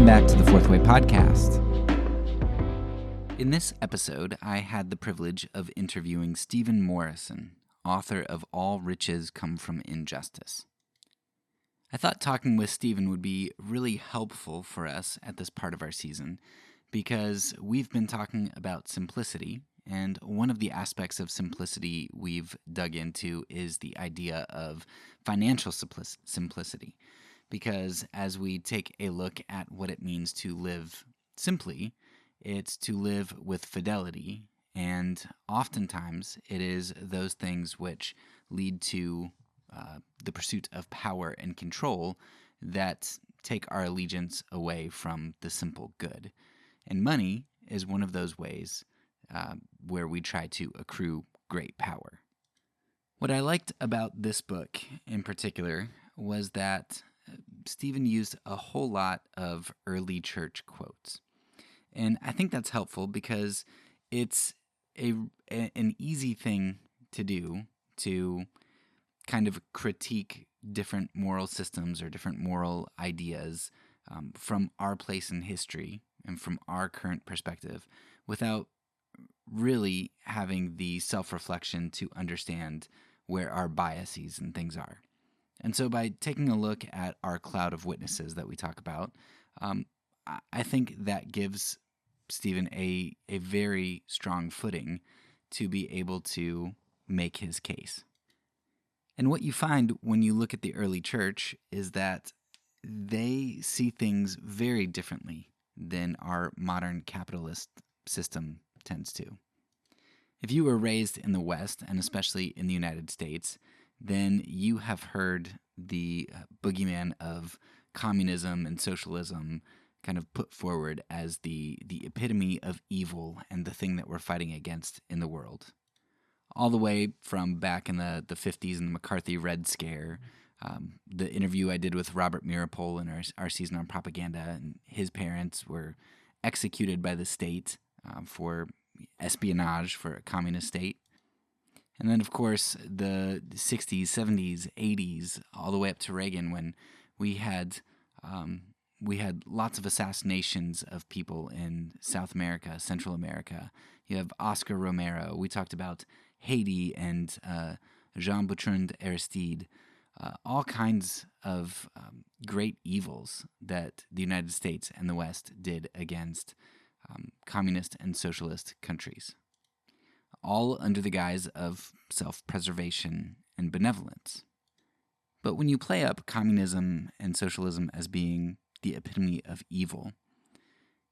Welcome back to the Fourth Way Podcast. In this episode, I had the privilege of interviewing Stephen Morrison, author of All Riches Come from Injustice. I thought talking with Stephen would be really helpful for us at this part of our season because we've been talking about simplicity, and one of the aspects of simplicity we've dug into is the idea of financial simplicity. Because as we take a look at what it means to live simply, it's to live with fidelity, and oftentimes it is those things which lead to the pursuit of power and control that take our allegiance away from the simple good. And money is one of those ways where we try to accrue great power. What I liked about this book in particular was that Stephen used a whole lot of early church quotes. And I think that's helpful because it's an easy thing to do to kind of critique different moral systems or different moral ideas from our place in history and from our current perspective without really having the self-reflection to understand where our biases and things are. And so by taking a look at our cloud of witnesses that we talk about, I think that gives Stephen a very strong footing to be able to make his case. And what you find when you look at the early church is that they see things very differently than our modern capitalist system tends to. If you were raised in the West, and especially in the United States, then you have heard the boogeyman of communism and socialism kind of put forward as the epitome of evil and the thing that we're fighting against in the world. All the way from back in the 50s and the McCarthy Red Scare, the interview I did with Robert Meeropol in our season on propaganda, and his parents were executed by the state for espionage for a communist state. And then, of course, the 60s, 70s, 80s, all the way up to Reagan, when we had lots of assassinations of people in South America, Central America. You have Oscar Romero. We talked about Haiti and Jean-Bertrand Aristide. All kinds of great evils that the United States and the West did against communist and socialist countries, all under the guise of self-preservation and benevolence. But when you play up communism and socialism as being the epitome of evil,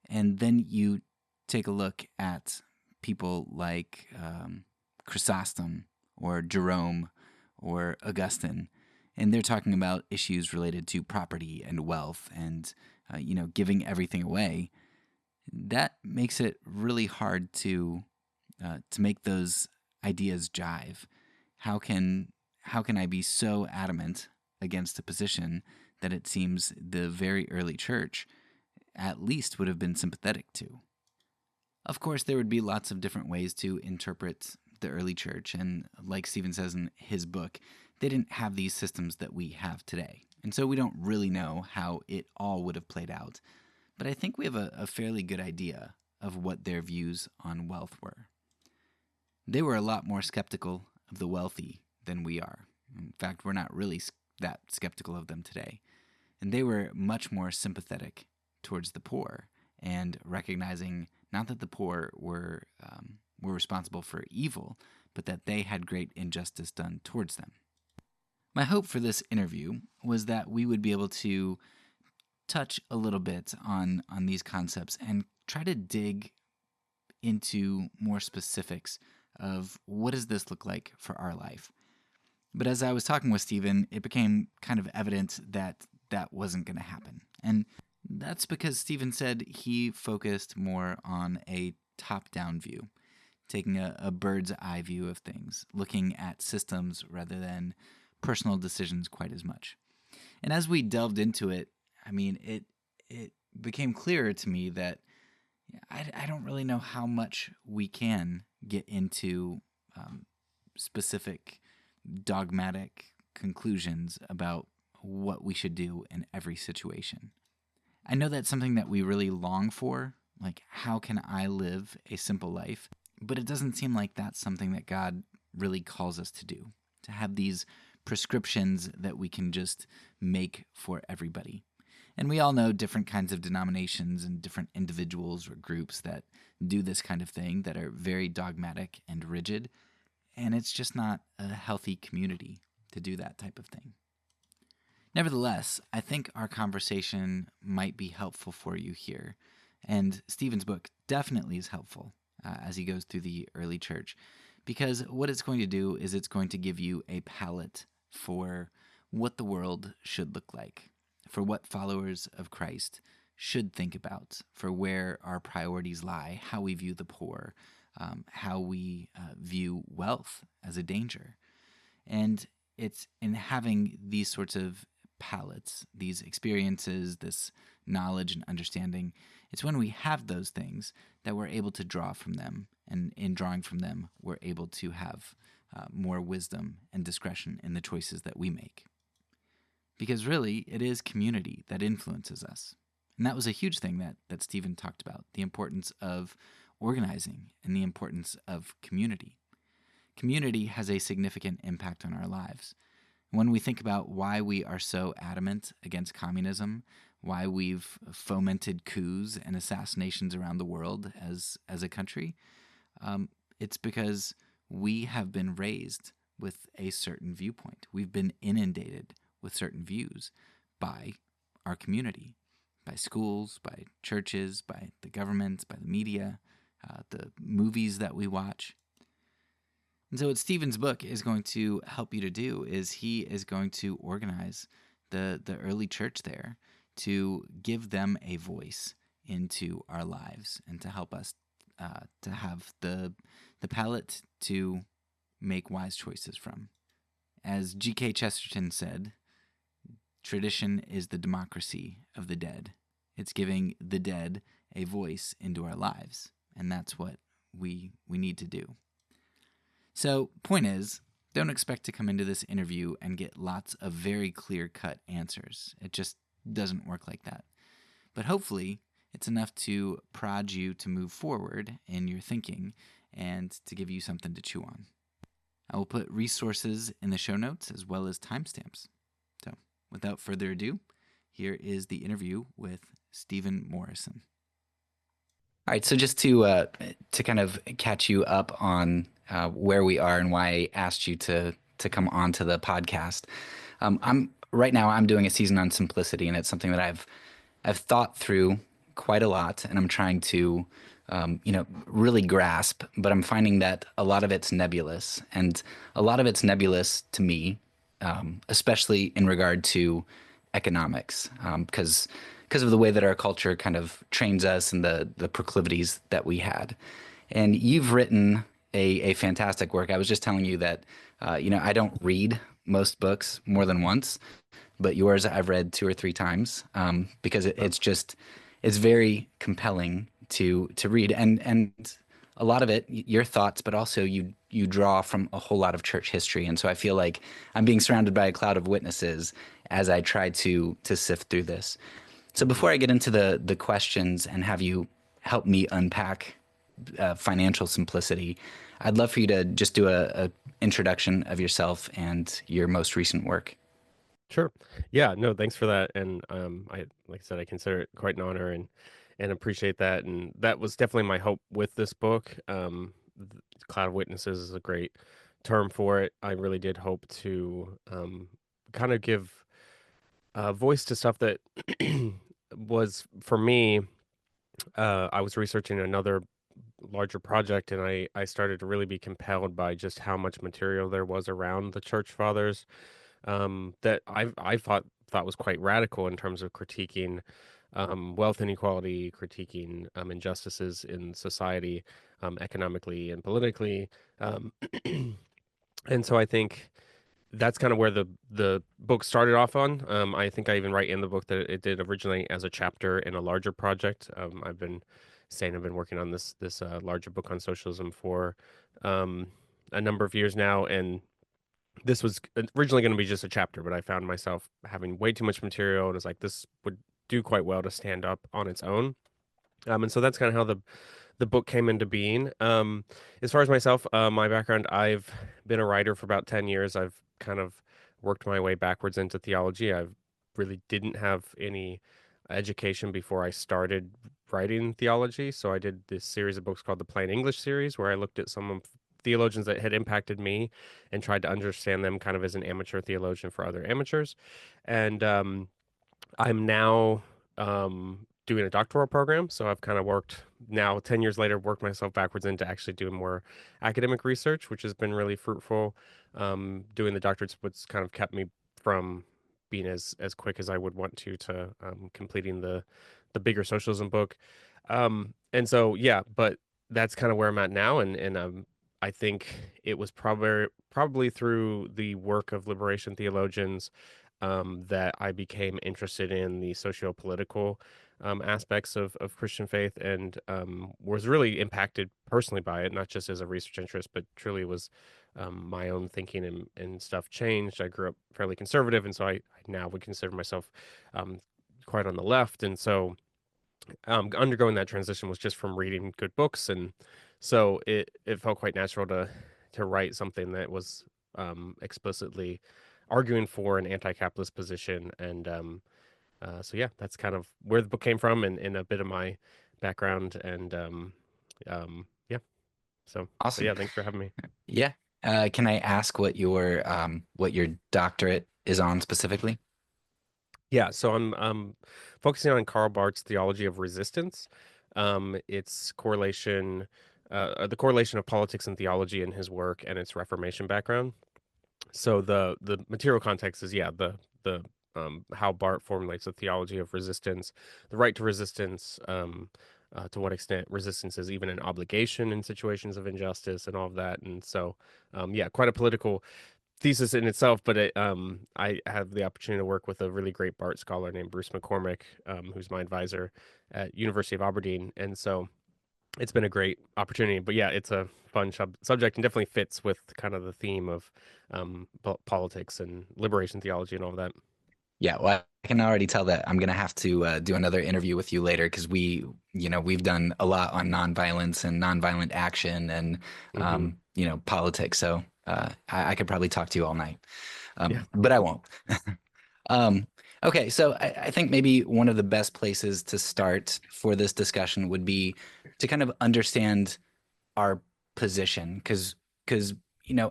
and then you take a look at people like Chrysostom or Jerome or Augustine, and they're talking about issues related to property and wealth and giving everything away, that makes it really hard to make those ideas jive. How can I be so adamant against a position that it seems the very early church at least would have been sympathetic to? Of course, there would be lots of different ways to interpret the early church, and like Stephen says in his book, they didn't have these systems that we have today. And so we don't really know how it all would have played out. But I think we have a fairly good idea of what their views on wealth were. They were a lot more skeptical of the wealthy than we are. In fact, we're not really that skeptical of them today. And they were much more sympathetic towards the poor and recognizing not that the poor were responsible for evil, but that they had great injustice done towards them. My hope for this interview was that we would be able to touch a little bit on these concepts and try to dig into more specifics of what does this look like for our life. But as I was talking with Stephen, it became kind of evident that that wasn't going to happen. And that's because Stephen said he focused more on a top-down view, taking a bird's eye view of things, looking at systems rather than personal decisions quite as much. And as we delved into it, I mean, it became clearer to me that I don't really know how much we can get into specific dogmatic conclusions about what we should do in every situation. I know that's something that we really long for, like, how can I live a simple life? But it doesn't seem like that's something that God really calls us to do, to have these prescriptions that we can just make for everybody. And we all know different kinds of denominations and different individuals or groups that do this kind of thing that are very dogmatic and rigid. And it's just not a healthy community to do that type of thing. Nevertheless, I think our conversation might be helpful for you here. And Stephen's book definitely is helpful as he goes through the early church, because what it's going to do is it's going to give you a palette for what the world should look like, for what followers of Christ should think about, for where our priorities lie, how we view the poor, how we view wealth as a danger. And it's in having these sorts of palettes, these experiences, this knowledge and understanding, it's when we have those things that we're able to draw from them. And in drawing from them, we're able to have more wisdom and discretion in the choices that we make. Because really, it is community that influences us. And that was a huge thing that Stephen talked about, the importance of organizing and the importance of community. Community has a significant impact on our lives. When we think about why we are so adamant against communism, why we've fomented coups and assassinations around the world as a country, it's because we have been raised with a certain viewpoint. We've been inundated with certain views by our community, by schools, by churches, by the government, by the media, the movies that we watch. And so what Stephen's book is going to help you to do is he is going to organize the early church there to give them a voice into our lives and to help us to have the palette to make wise choices from. As G.K. Chesterton said, tradition is the democracy of the dead. It's giving the dead a voice into our lives, and that's what we need to do. So, point is, don't expect to come into this interview and get lots of very clear-cut answers. It just doesn't work like that. But hopefully, it's enough to prod you to move forward in your thinking and to give you something to chew on. I will put resources in the show notes as well as timestamps. So, without further ado, here is the interview with Stephen Morrison. All right, so just to kind of catch you up on where we are and why I asked you to come on to the podcast. I'm doing a season on simplicity, and it's something that I've thought through quite a lot, and I'm trying to really grasp. But I'm finding that a lot of it's nebulous, and a lot of it's nebulous to me, especially in regard to economics, because of the way that our culture kind of trains us and the proclivities that we had. And you've written a fantastic work. I was just telling you that, I don't read most books more than once, but yours I've read 2 or 3 times because it's very compelling to read. And a lot of it, your thoughts, but also you draw from a whole lot of church history. And so I feel like I'm being surrounded by a cloud of witnesses as I try to sift through this. So before I get into the questions and have you help me unpack financial simplicity, I'd love for you to just do a introduction of yourself and your most recent work. Sure. Yeah, no, thanks for that. And like I said, I consider it quite an honor and appreciate that. And that was definitely my hope with this book. Cloud of Witnesses is a great term for it. I really did hope to kind of give voice to stuff that was, for me, I was researching another larger project, and I started to really be compelled by just how much material there was around the church fathers that I thought was quite radical in terms of critiquing wealth inequality, critiquing injustices in society, economically and politically. Um, and so I think that's kind of where the book started off on. I think I even write in the book that it did originally as a chapter in a larger project. I've been working on this larger book on socialism for a number of years now, and this was originally going to be just a chapter, but I found myself having way too much material, and it's like this would do quite well to stand up on its own. And so that's kind of how the book came into being. As far as myself, my background, I've been a writer for about 10 years. I've kind of worked my way backwards into theology. I really didn't have any education before I started writing theology. So I did this series of books called the Plain English series, where I looked at some of theologians that had impacted me and tried to understand them kind of as an amateur theologian for other amateurs. And I'm now doing a doctoral program. So I've kind of worked now 10 years later, worked myself backwards into actually doing more academic research, which has been really fruitful. Doing the doctorate's what's kind of kept me from being as quick as I would want to completing the bigger socialism book. And so yeah, but that's kind of where I'm at now. And I think it was probably through the work of liberation theologians that I became interested in the socio-political aspects of Christian faith and was really impacted personally by it, not just as a research interest, but truly was my own thinking and stuff changed. I grew up fairly conservative, and so I now would consider myself um, quite on the left. And so undergoing that transition was just from reading good books. And so it felt quite natural to write something that was explicitly arguing for an anti-capitalist position. And so yeah, that's kind of where the book came from and a bit of my background. And yeah, so Awesome. yeah, thanks for having me. Yeah. Can I ask what your doctorate is on specifically? Yeah, so I'm focusing on Karl Barth's theology of resistance. Its correlation, the correlation of politics and theology in his work and its Reformation background. So the material context is, yeah, the how Barth formulates a theology of resistance, the right to resistance, to what extent resistance is even an obligation in situations of injustice and all of that. And so yeah, quite a political thesis in itself, but I have the opportunity to work with a really great Barth scholar named Bruce McCormick, who's my advisor at University of Aberdeen. And so it's been a great opportunity. But yeah, it's a fun subject and definitely fits with kind of the theme of politics and liberation theology and all of that. Yeah, well, I can already tell that I'm gonna have to do another interview with you later because we've done a lot on nonviolence and nonviolent action and Hmm. politics. So I could probably talk to you all night, Yeah. but I won't. Um, okay, so I think maybe one of the best places to start for this discussion would be to kind of understand our position because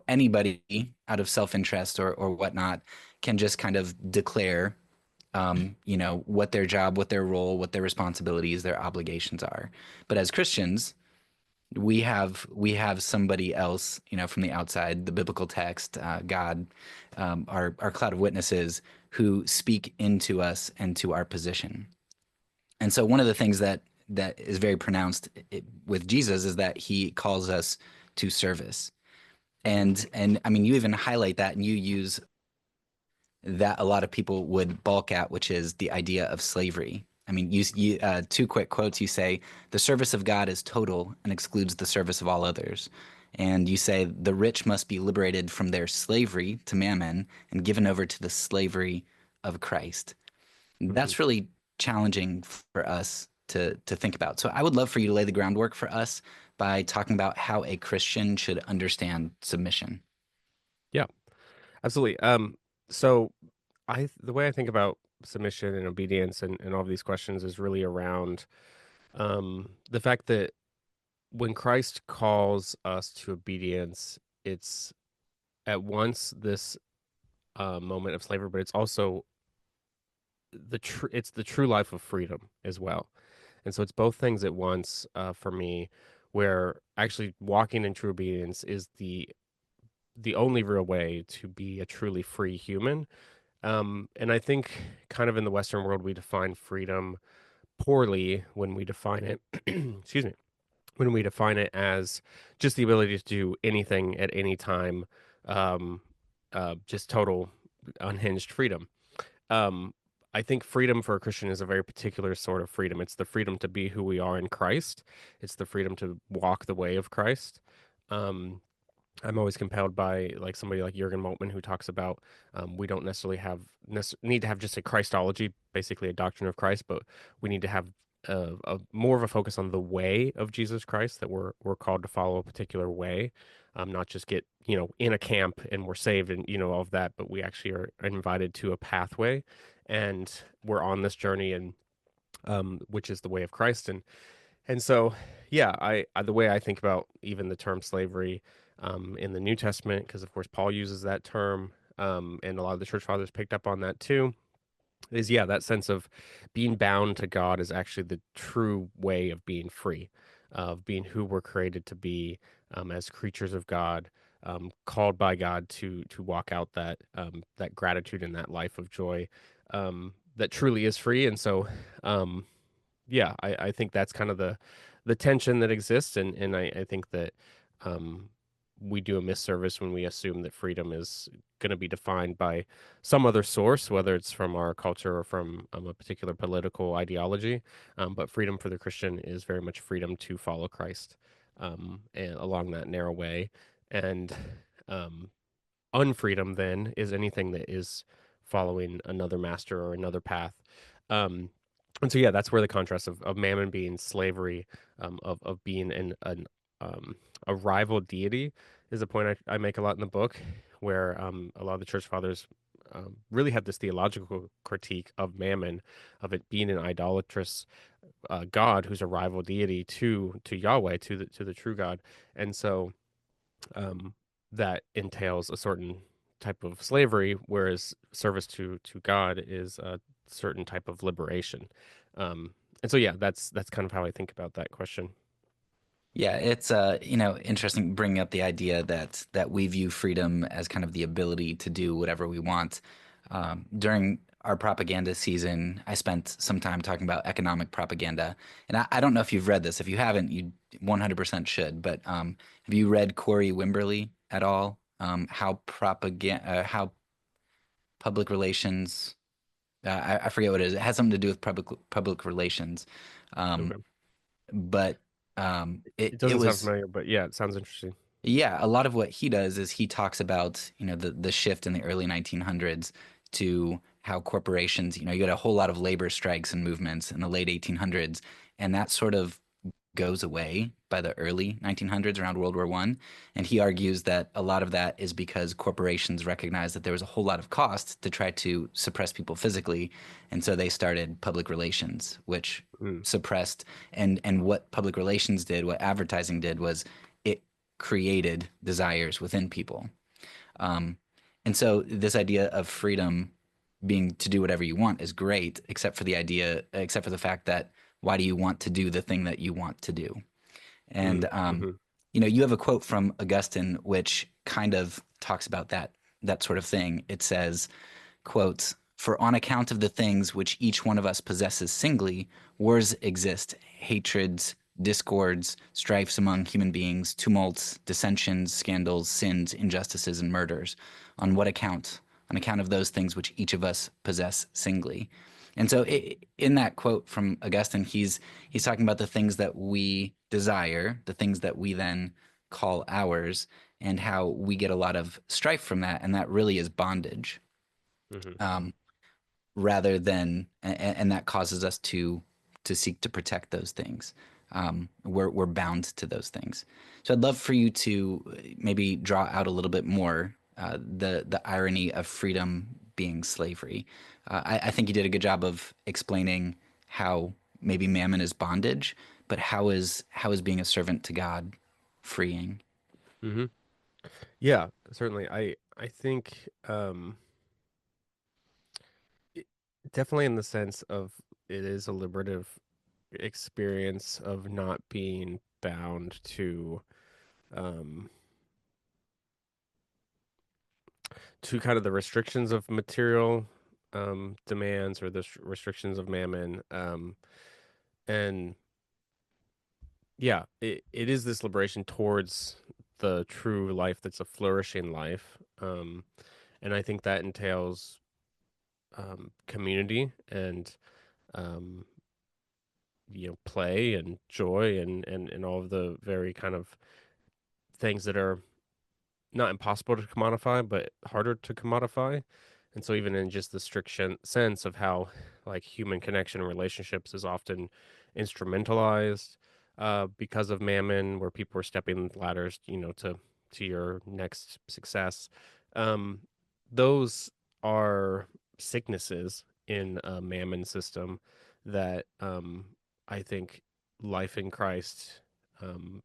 anybody out of self-interest or whatnot can just kind of declare what their job, what their role, what their responsibilities, their obligations are. But as Christians, we have somebody else, from the outside, the biblical text, God, our cloud of witnesses who speak into us and to our position. And so one of the things that is very pronounced with Jesus is that he calls us to service. Hmm. And I mean, you even highlight that and you use that a lot of people would balk at, which is the idea of slavery. I mean, you two quick quotes. You say, the service of God is total and excludes the service of all others. And you say, the rich must be liberated from their slavery to mammon and given over to the slavery of Christ. Hmm. That's really challenging for us to think about. So I would love for you to lay the groundwork for us by talking about how a Christian should understand submission. Yeah, absolutely. So the way I think about submission and obedience and all of these questions is really around the fact that when Christ calls us to obedience, it's at once this moment of slavery, but it's also it's the true life of freedom as well. And so it's both things at once for me, where actually walking in true obedience is the only real way to be a truly free human. And I think kind of in the Western world we define freedom poorly when we define it excuse me, when we define it as just the ability to do anything at any time, um, just total unhinged freedom. Um, I think freedom for a Christian is a very particular sort of freedom. It's the freedom to be who we are in Christ. It's the freedom to walk the way of Christ. Um, I'm always compelled by like somebody like Jürgen Moltmann who talks about we don't necessarily need to have just a Christology, basically a doctrine of Christ, but we need to have a more of a focus on the way of Jesus Christ, that we're called to follow a particular way, not just get in a camp and we're saved and all of that, but we actually are invited to a pathway, and we're on this journey, and which is the way of Christ. And so, yeah, the way I think about even the term slavery in the New Testament, because of course Paul uses that term, and a lot of the church fathers picked up on that too, is yeah, that sense of being bound to God is actually the true way of being free, of being who we're created to be as creatures of God, called by God to walk out that gratitude and that life of joy that truly is free. And so, yeah, I think that's kind of the tension that exists, and I think that um, we do a misservice when we assume that freedom is going to be defined by some other source, whether it's from our culture or from a particular political ideology. But freedom for the Christian is very much freedom to follow Christ and along that narrow way, and um, unfreedom then is anything that is following another master or another path. Um, and so yeah, that's where the contrast of mammon being slavery, of being um, a rival deity, is a point I make a lot in the book, where a lot of the church fathers really have this theological critique of mammon, of it being an idolatrous god who's a rival deity to Yahweh, to the true God. And so um, that entails a certain type of slavery, whereas service to God is a certain type of liberation. And so yeah, that's kind of how I think about that question. Yeah, it's interesting bringing up the idea that we view freedom as kind of the ability to do whatever we want. During our propaganda season, I spent some time talking about economic propaganda, and I don't know if you've read this. If you haven't, you 100% should. But have you read Corey Wimberly at all? How public relations? I forget what it is. It has something to do with public relations, um, Okay. but It it doesn't sound was. familiar, but yeah, it sounds interesting. Yeah, a lot of what he does is he talks about, the shift in the early 1900s to how corporations, you had a whole lot of labor strikes and movements in the late 1800s, and that sort of goes away by the early 1900s around World War One. And he argues that a lot of that is because corporations recognized that there was a whole lot of cost to try to suppress people physically, and so they started public relations, which Mm, suppressed and what public relations did, what advertising did was it created desires within people. Um, and so this idea of freedom being to do whatever you want is great, except for the fact that why do you want to do the thing that you want to do? And mm-hmm, you have a quote from Augustine which kind of talks about that sort of thing. It says, quote, "For on account of the things which each one of us possesses singly, wars exist, hatreds, discords, strifes among human beings, tumults, dissensions, scandals, sins, injustices, and murders. On what account? On account of those things which each of us possess singly." And so, in that quote from Augustine, he's talking about the things that we desire, the things that we then call ours, and how we get a lot of strife from that, and that really is bondage, mm-hmm, um, rather than, and that causes us to seek to protect those things. We're bound to those things. So I'd love for you to maybe draw out a little bit more the irony of freedom being slavery. I think you did a good job of explaining how maybe mammon is bondage, but how is being a servant to God freeing? mm-hmm. Yeah, certainly. I think it- definitely in the sense of it is a liberative experience of not being bound um to kind of the restrictions of material demands, or the restrictions of mammon, and yeah, it is this liberation towards the true life that's a flourishing life, and I think that entails community and um play and joy and all of the very kind of things that are not impossible to commodify, but harder to commodify. And so even in just the strict sense of how like human connection and relationships is often instrumentalized because of mammon, where people are stepping ladders, to your next success. Um, those are sicknesses in a mammon system that I think life in Christ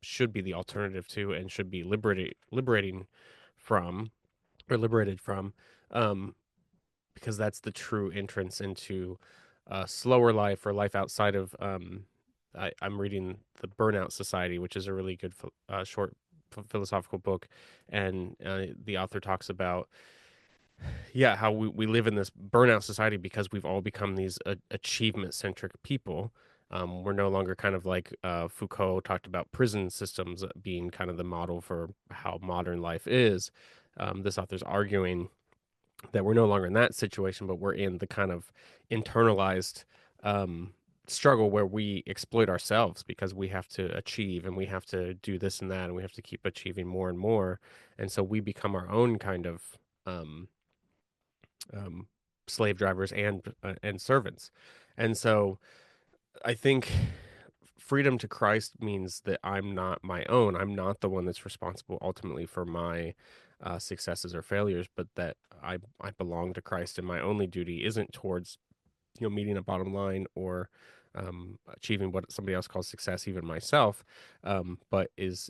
should be the alternative to and should be liberating from or liberated from, um, because that's the true entrance into slower life or life outside of. I'm reading the Burnout Society, which is a really good short philosophical book, and the author talks about how we live in this burnout society because we've all become these achievement centric people. We're no longer kind of like Foucault talked about prison systems being kind of the model for how modern life is. This author's arguing that we're no longer in that situation, but we're in the kind of internalized um, struggle where we exploit ourselves because we have to achieve and we have to do this and that and we have to keep achieving more and more. And so we become our own kind of um, um, slave drivers and servants. And so I think freedom to Christ means that I'm not my own. I'm not the one that's responsible ultimately for my successes or failures, but that I belong to Christ, and my only duty isn't towards meeting a bottom line or achieving what somebody else calls success, even myself, but is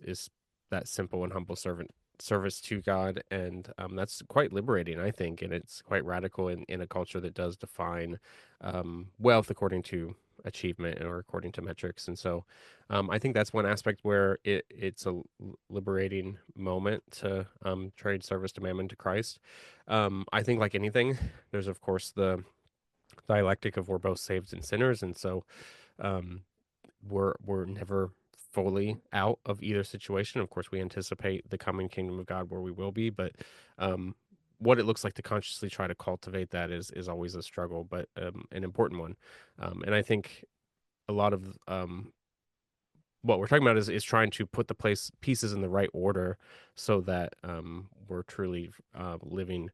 that simple and humble service to God, and that's quite liberating, I think, and it's quite radical in a culture that does define wealth according to achievement or according to metrics. And so I think that's one aspect where it's a liberating moment to trade service to mammon to Christ. I think like anything, there's of course the dialectic of we're both saved and sinners, and so um, we're never fully out of either situation. Of course, we anticipate the coming kingdom of God where we will be, but um, what it looks like to consciously try to cultivate that is always a struggle, but an important one. And I think a lot of what we're talking about is trying to put the pieces in the right order so that we're truly living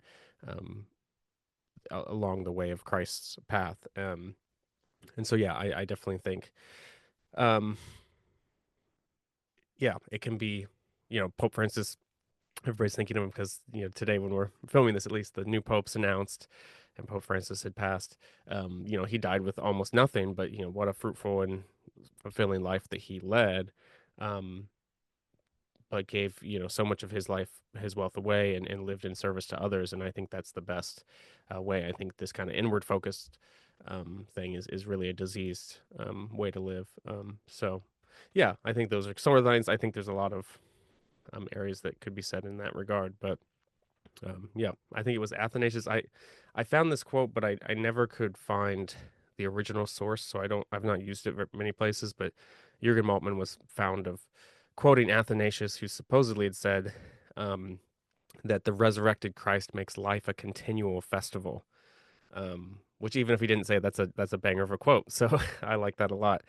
um, along the way of Christ's path. And so, yeah, I definitely think, um, yeah, it can be, Pope Francis. Everybody's thinking of him because today when we're filming this, at least the new pope's announced, and Pope Francis had passed. He died with almost nothing, but what a fruitful and fulfilling life that he led. Um, but gave so much of his life, his wealth away, and lived in service to others, and I think that's the best way. I think this kind of inward focused thing is really a diseased way to live. So yeah, I think those are some of the lines. I think there's a lot of areas that could be said in that regard, but yeah, I think it was Athanasius. I found this quote, but I never could find the original source, so I've not used it many places. But Jürgen Moltmann was found of quoting Athanasius, who supposedly had said um, that the resurrected Christ makes life a continual festival. Which even if he didn't say it, that's a banger of a quote. So I like that a lot.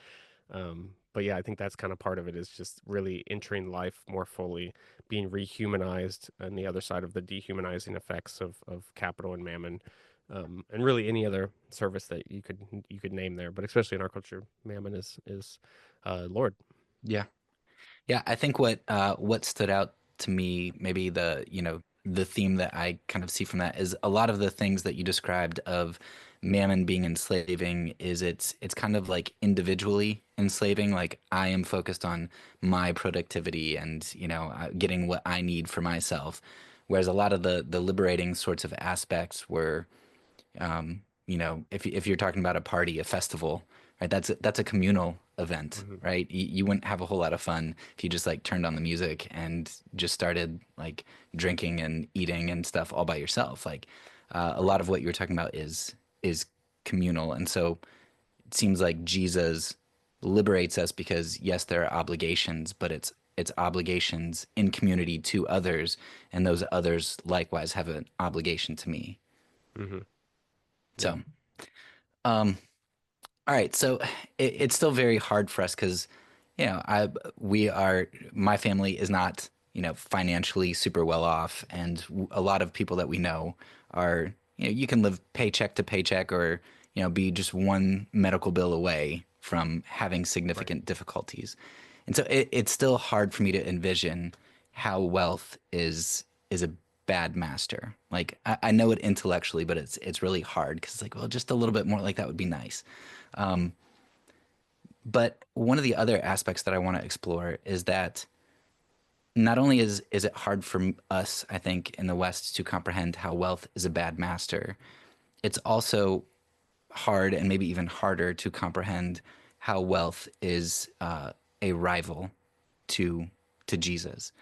But yeah, I think that's kind of part of it is just really entering life more fully, being rehumanized, and the other side of the dehumanizing effects of capital and mammon, and really any other service that you could name there. But especially in our culture, mammon is Lord. Yeah. Yeah, I think what stood out to me, maybe the theme that I kind of see from that is a lot of the things that you described of mammon being enslaving is it's kind of like individually enslaving. Like I am focused on my productivity and getting what I need for myself, whereas a lot of the liberating sorts of aspects were if you're talking about a party, a festival, right? That's a communal event, Hmm. right? You wouldn't have a whole lot of fun if you just like turned on the music and just started like drinking and eating and stuff all by yourself. Like a lot of what you're talking about is communal, and so it seems like Jesus liberates us because yes, there are obligations, but it's obligations in community to others, and those others likewise have an obligation to me. Hmm. Yeah. So, um, all right. So it's still very hard for us because, I we are my family is not financially super well off, and a lot of people that we know are, you can live paycheck to paycheck, or be just one medical bill away from having Right. significant difficulties. And so it's still hard for me to envision how wealth is a bad master. Like I know it intellectually, but it's really hard because it's like, well, just a little bit more like that would be nice. But one of the other aspects that I want to explore is that not only is it hard for us, I think, in the West to comprehend how wealth is a bad master, it's also hard and maybe even harder to comprehend how wealth is a rival to Jesus.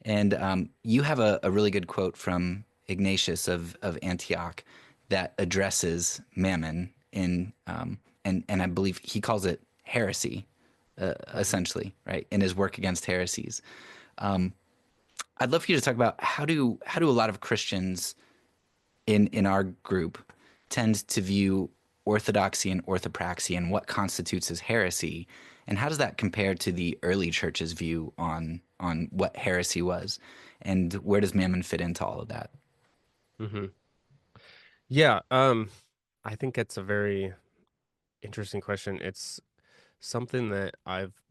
And you have a really good quote from Ignatius of Antioch that addresses mammon and I believe he calls it heresy, Right. essentially, right, in his work against heresies. I'd love for you to talk about how do a lot of Christians in our group tend to view orthodoxy and orthopraxy and what constitutes as heresy, and how does that compare to the early church's view on what heresy was, and where does mammon fit into all of that? Hmm. Yeah. I think it's a very interesting question. It's something that I've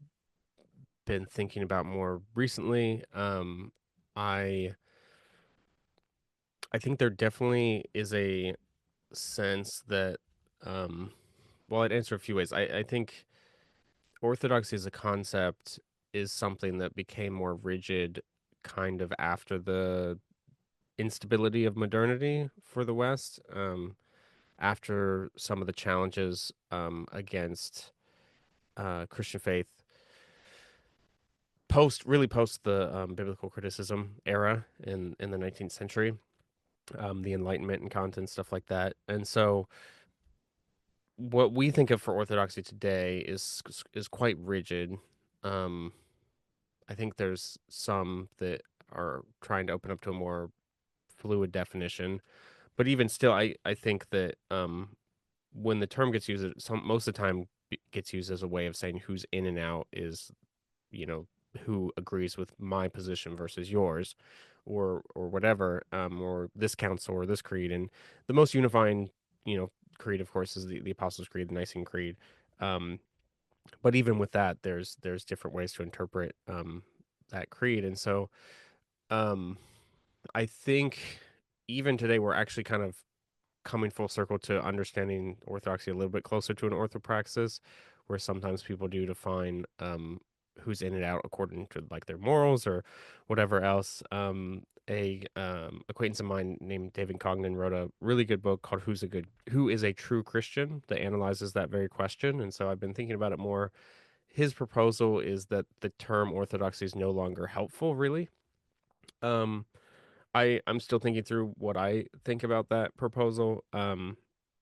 been thinking about more recently. I I think there definitely is a sense that, um, well, I'd answer a few ways. I think orthodoxy as a concept is something that became more rigid kind of after the instability of modernity for the West, after some of the challenges against Christian faith post the biblical criticism era in the 19th century, the Enlightenment and Kant, stuff like that. And so what we think of for orthodoxy today is quite rigid. Um, I think there's some that are trying to open up to a more fluid definition, but even still, I think that when the term gets used, most of the time gets used as a way of saying who's in and out is, you know, who agrees with my position versus yours, or whatever, or this council or this creed. And the most unifying, creed, of course, is the Apostles' Creed, the Nicene Creed. Um, but even with that, there's different ways to interpret that creed. And so um, I think even today we're actually kind of coming full circle to understanding orthodoxy a little bit closer to an orthopraxis, where sometimes people do define who's in and out according to like their morals or whatever else. A acquaintance of mine named David Cognan wrote a really good book called Who is a True Christian?" that analyzes that very question. And so I've been thinking about it more. His proposal is that the term orthodoxy is no longer helpful, really. Um, I'm still thinking through what I think about that proposal.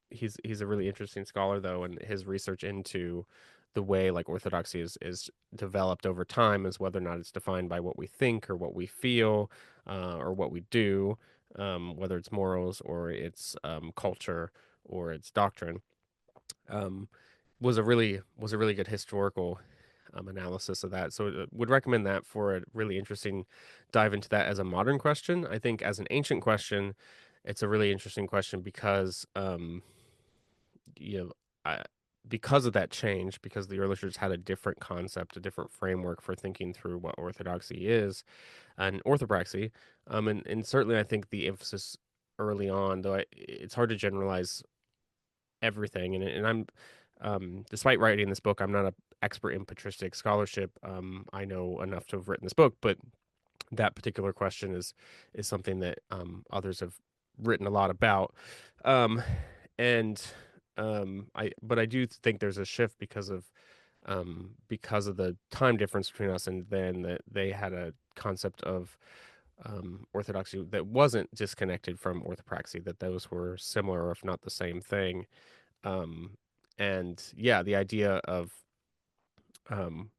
He's a really interesting scholar though, and his research into the way like orthodoxy is developed over time is whether or not it's defined by what we think or what we feel, or what we do, whether it's morals or it's culture or it's doctrine. Um, was a really good historical analysis of that. So would recommend that for a really interesting dive into that as a modern question. I think as an ancient question, it's a really interesting question because you know I, because of that change, because the early church had a different concept, a different framework for thinking through what orthodoxy is and orthopraxy. And certainly I think the emphasis early on, though it's hard to generalize everything. And I'm, despite writing this book, I'm not an expert in patristic scholarship. I know enough to have written this book, but that particular question is something that others have written a lot about. Um, and I do think there's a shift because of the time difference between us and then that they had a concept of orthodoxy that wasn't disconnected from orthopraxy, that those were similar, if not the same thing. um, and yeah, the idea of um,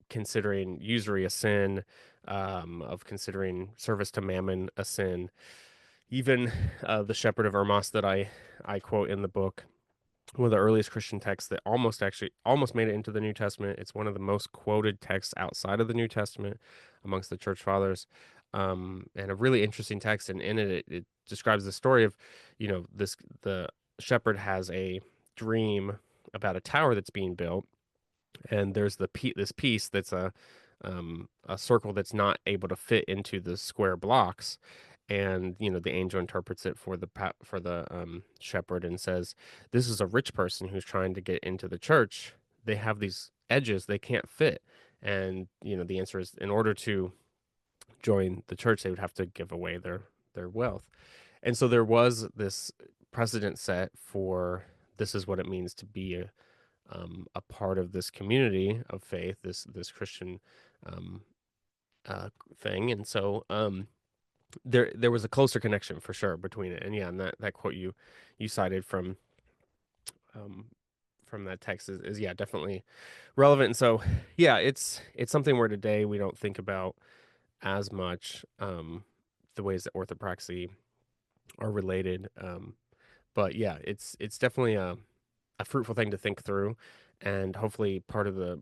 considering usury a sin, of considering service to mammon a sin. Even the shepherd of Hermas that I quote in the book, one of the earliest Christian texts that almost made it into the New Testament. It's one of the most quoted texts outside of the New Testament amongst the church fathers. And a really interesting text. And in it describes the story of, the shepherd has a dream about a tower that's being built, and there's this piece that's a circle that's not able to fit into the square blocks, and the angel interprets it for the shepherd and says, this is a rich person who's trying to get into the church. They have these edges they can't fit, and the answer is, in order to join the church they would have to give away their wealth. And so there was this precedent set for, this is what it means to be a part of this community of faith, this Christian um, thing. And so there was a closer connection for sure between it. And yeah, and that quote you cited um, from that text is yeah, definitely relevant. And so yeah, it's something where today we don't think about as much, the ways that orthopraxy are related. But yeah, it's definitely a fruitful thing to think through, and hopefully part of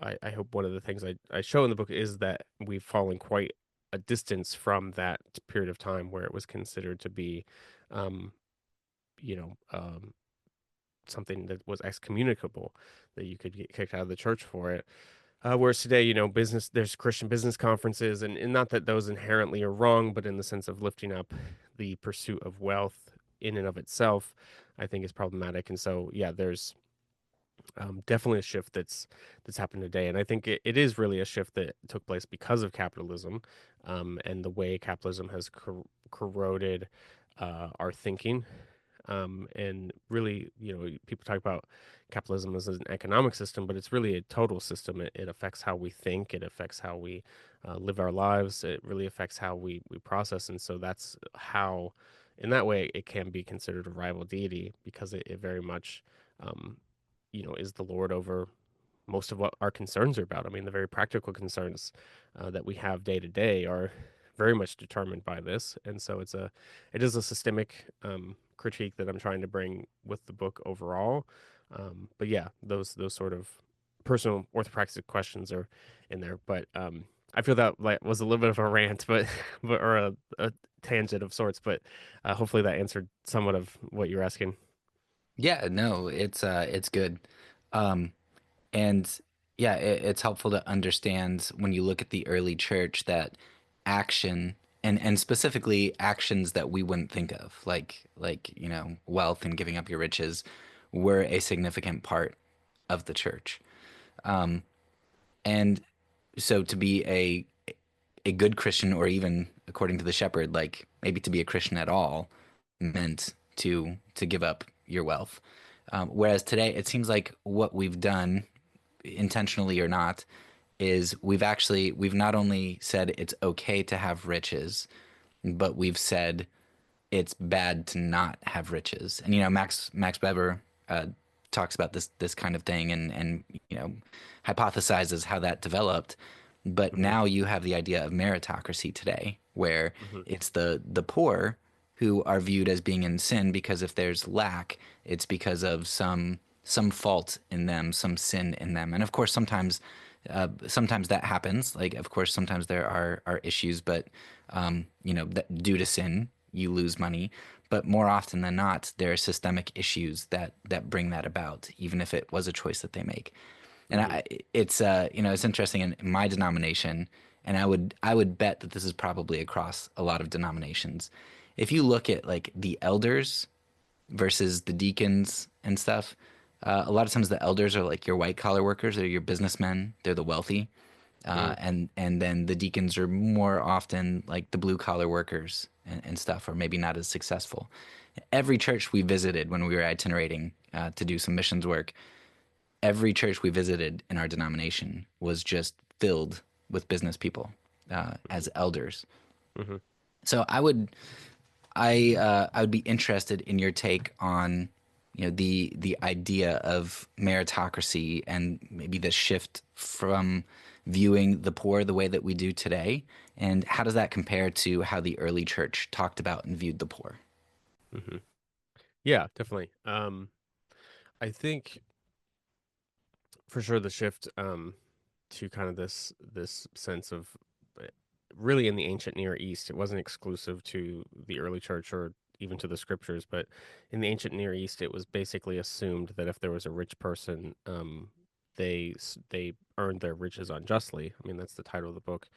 I hope one of the things I show in the book is that we've fallen quite a distance from that period of time where it was considered to be, um, you know, um, something that was excommunicable, that you could get kicked out of the church for it. Whereas today, there's Christian business conferences, and not that those inherently are wrong, but in the sense of lifting up the pursuit of wealth in and of itself, I think is problematic. And so, yeah, there's definitely a shift that's happened today, and I think it is really a shift that took place because of capitalism, and the way capitalism has corroded our thinking, and really, people talk about capitalism as an economic system, but it's really a total system. It affects how we think. It affects how we live our lives. It really affects how we process. And so that's how, in that way, it can be considered a rival deity, because it very much, um, is the Lord over most of what our concerns are about. I mean, the very practical concerns that we have day to day are very much determined by this, and so it is a systemic critique that I'm trying to bring with the book overall. But yeah, those sort of personal orthopraxic questions are in there. But I feel that like was a little bit of a rant, but or a tangent of sorts. But hopefully that answered somewhat of what you're asking. Yeah, no, it's good. Um, and yeah, it's helpful to understand when you look at the early church that action and specifically actions that we wouldn't think of, like wealth and giving up your riches, were a significant part of the church. And so to be a good Christian, or even according to the shepherd, like maybe to be a Christian at all, meant to give up your wealth. Whereas today, it seems like what we've done, intentionally or not, is we've not only said it's okay to have riches, but we've said it's bad to not have riches. And Max Weber talks about this kind of thing, and hypothesizes how that developed. But Hmm. now you have the idea of meritocracy today, where Hmm. it's the poor who are viewed as being in sin, because if there's lack, it's because of some fault in them, some sin in them. And of course, sometimes that happens. Like, of course, sometimes there are issues, but that due to sin, you lose money. But more often than not, there are systemic issues that bring that about, even if it was a choice that they make. And Hmm. it's interesting in my denomination, and I would bet that this is probably across a lot of denominations. If you look at like the elders versus the deacons and stuff, a lot of times the elders are like your white collar workers, they're your businessmen, they're the wealthy, Hmm. and then the deacons are more often like the blue collar workers and stuff, or maybe not as successful. Every church we visited when we were itinerating to do some missions work, every church we visited in our denomination was just filled with business people as elders. Hmm. So I would be interested in your take on the idea of meritocracy, and maybe the shift from viewing the poor the way that we do today, and how does that compare to how the early church talked about and viewed the poor? Hmm. Yeah, definitely. I think for sure the shift to kind of this sense of uh, really in the ancient Near East, it wasn't exclusive to the early church or even to the scriptures, but in the ancient Near East, it was basically assumed that if there was a rich person, they earned their riches unjustly. I mean, that's the title of the book.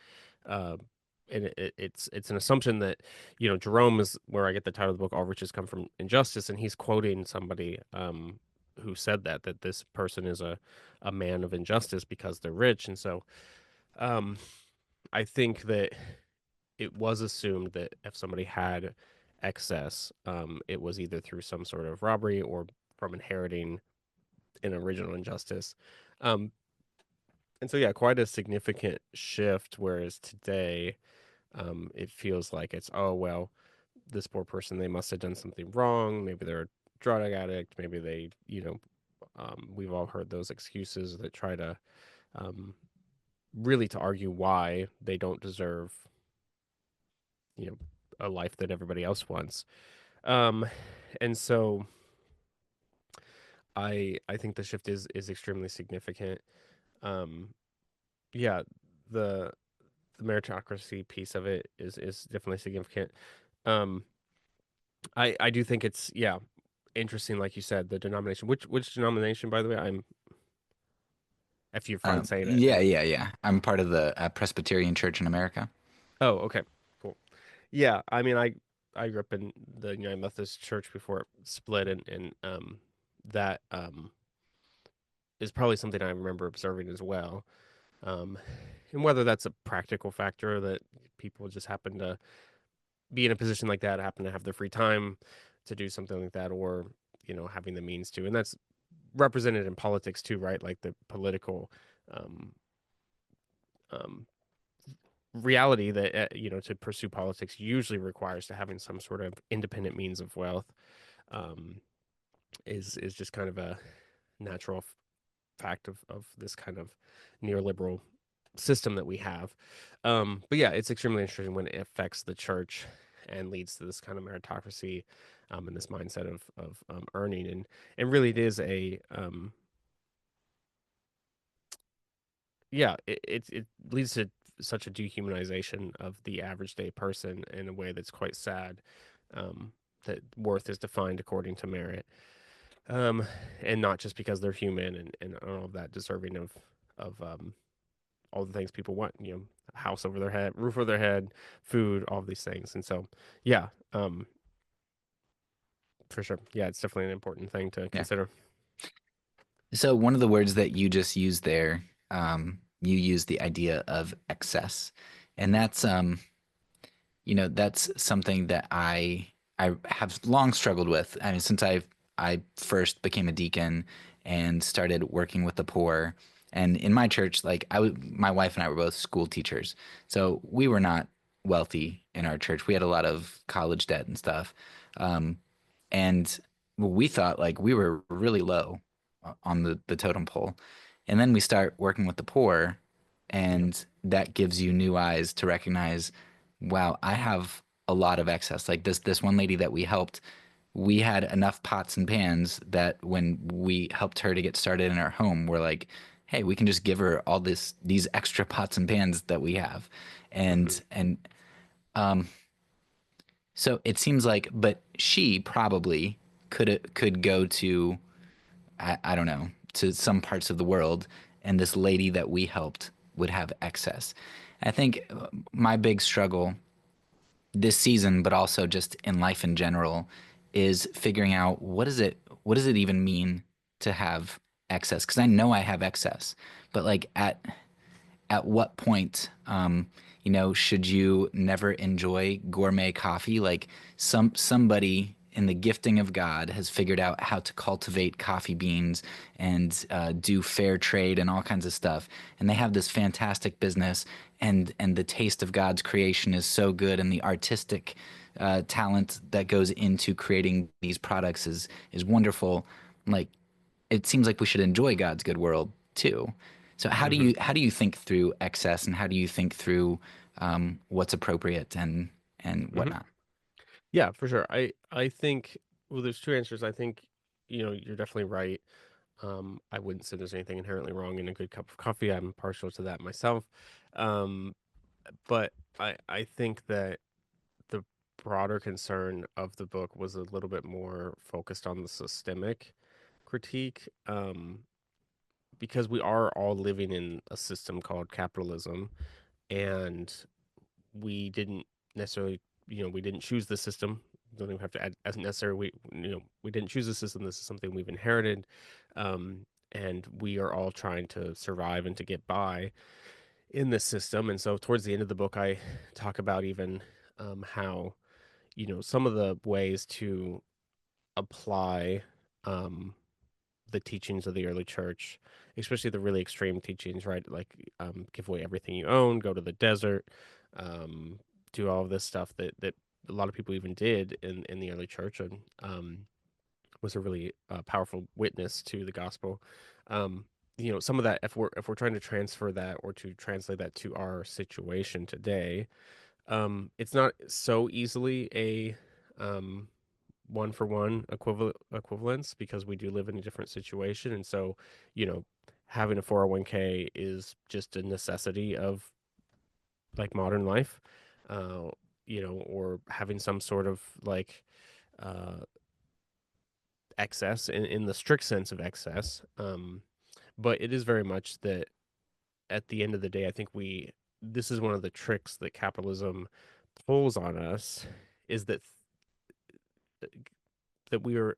Uh, and it's an assumption that Jerome is where I get the title of the book. All riches come from injustice, and he's quoting somebody who said that this person is a man of injustice because they're rich, and so um, I think that it was assumed that if somebody had excess, it was either through some sort of robbery or from inheriting an original injustice. Um, and so, yeah, quite a significant shift. Whereas today, it feels like it's, oh, well, this poor person, they must have done something wrong. Maybe they're a drug addict. Maybe they, we've all heard those excuses that try to um, really to argue why they don't deserve, you know, a life that everybody else wants. Um, and so I think the shift is extremely significant. Um, yeah, the the meritocracy piece of it is definitely significant. Um, I do think it's interesting, like you said, the denomination. Which denomination, by the way? I'm if you're fine saying it. Yeah, yeah, yeah. I'm part of the Presbyterian Church in America. Oh, okay, cool. Yeah, I mean, I grew up in the United Methodist Church before it split, and that is probably something I remember observing as well. Um, and whether that's a practical factor that people just happen to be in a position like that, happen to have the free time to do something like that, or having the means to, and that's represented in politics too, right? Like the political um, um, reality that to pursue politics usually requires to having some sort of independent means of wealth. Um, is just kind of a natural fact of this kind of neoliberal system that we have. But yeah, it's extremely interesting when it affects the church and leads to this kind of meritocracy and this mindset of earning, and really it is a it leads to such a dehumanization of the average day person in a way that's quite sad. Um, that worth is defined according to merit, um, and not just because they're human and all of that, deserving of all the things people want. A house over their head, roof over their head, food, all of these things. And so, yeah, for sure, yeah, it's definitely an important thing to Yeah. consider. So one of the words that you just used there, you used the idea of excess, and that's something that I have long struggled with. I mean, since I first became a deacon and started working with the poor, and in my church, like my wife and I were both school teachers, so we were not wealthy in our church. We had a lot of college debt and stuff, and we thought like we were really low on the totem pole, and then we start working with the poor, Yeah. and that gives you new eyes to recognize, wow, I have a lot of excess. Like this one lady that we helped, we had enough pots and pans that when we helped her to get started in our home, we're like, hey, we can just give her all these extra pots and pans that we have. Hmm. And so it seems like, but she probably could go to I don't know, to some parts of the world, and this lady that we helped would have excess. I think my big struggle this season, but also just in life in general, is figuring out what does it even mean to have excess? Because I know I have excess, but like at what point, should you never enjoy gourmet coffee? Like somebody in the gifting of God has figured out how to cultivate coffee beans and do fair trade and all kinds of stuff, and they have this fantastic business. And the taste of God's creation is so good, and the artistic talent that goes into creating these products is wonderful. Like it seems like we should enjoy God's good world too. So Hmm. how do you think through excess, and how do you think through what's appropriate and Hmm. whatnot? Yeah, for sure. I think, well, there's two answers. I think you're definitely right. I wouldn't say there's anything inherently wrong in a good cup of coffee. I'm partial to that myself. Um, but I think that the broader concern of the book was a little bit more focused on the systemic critique, because we are all living in a system called capitalism, and we didn't necessarily, we didn't choose the system. Don't even have to add as necessary. We didn't choose the system. This is something we've inherited, and we are all trying to survive and to get by in this system. And so, towards the end of the book, I talk about even how some of the ways to apply um, the teachings of the early church, especially the really extreme teachings, right? Like give away everything you own, go to the desert, um, do all of this stuff that a lot of people even did in the early church, and was a really powerful witness to the gospel. Um, some of that, if we're trying to transfer that or to translate that to our situation today, it's not so easily a um, one for one equivalence, because we do live in a different situation. And so, you know, having a 401k is just a necessity of like modern life, uh, or having some sort of like uh, excess in the strict sense of excess. But it is very much that at the end of the day, I think this is one of the tricks that capitalism pulls on us, is that we are,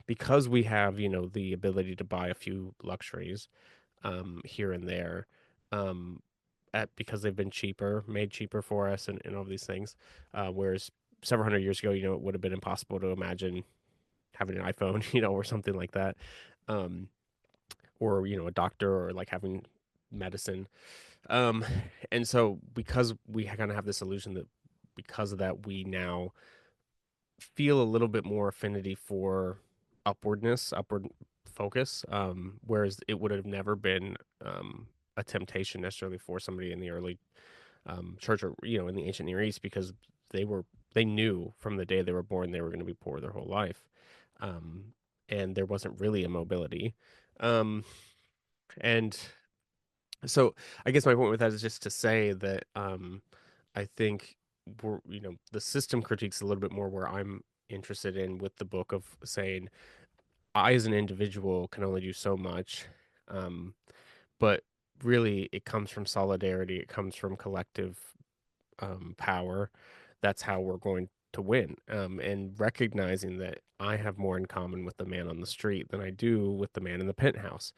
because we have the ability to buy a few luxuries here and there, um because they've been made cheaper for us, and all these things, whereas several hundred years ago, it would have been impossible to imagine having an iPhone, or something like that, um or a doctor, or like having medicine, um and so because we kind of have this illusion that because of that we now feel a little bit more affinity for upward focus, whereas it would have never been a temptation necessarily for somebody in the early church, or in the ancient Near East, because they were they knew from the day they were born they were going to be poor their whole life, um, and there wasn't really a mobility, um, and so I guess my point with that is just to say that I think the system critique's a little bit more where I'm interested in with the book, of saying I as an individual can only do so much, um, but really it comes from solidarity, it comes from collective power. That's how we're going to win, and recognizing that I have more in common with the man on the street than I do with the man in the penthouse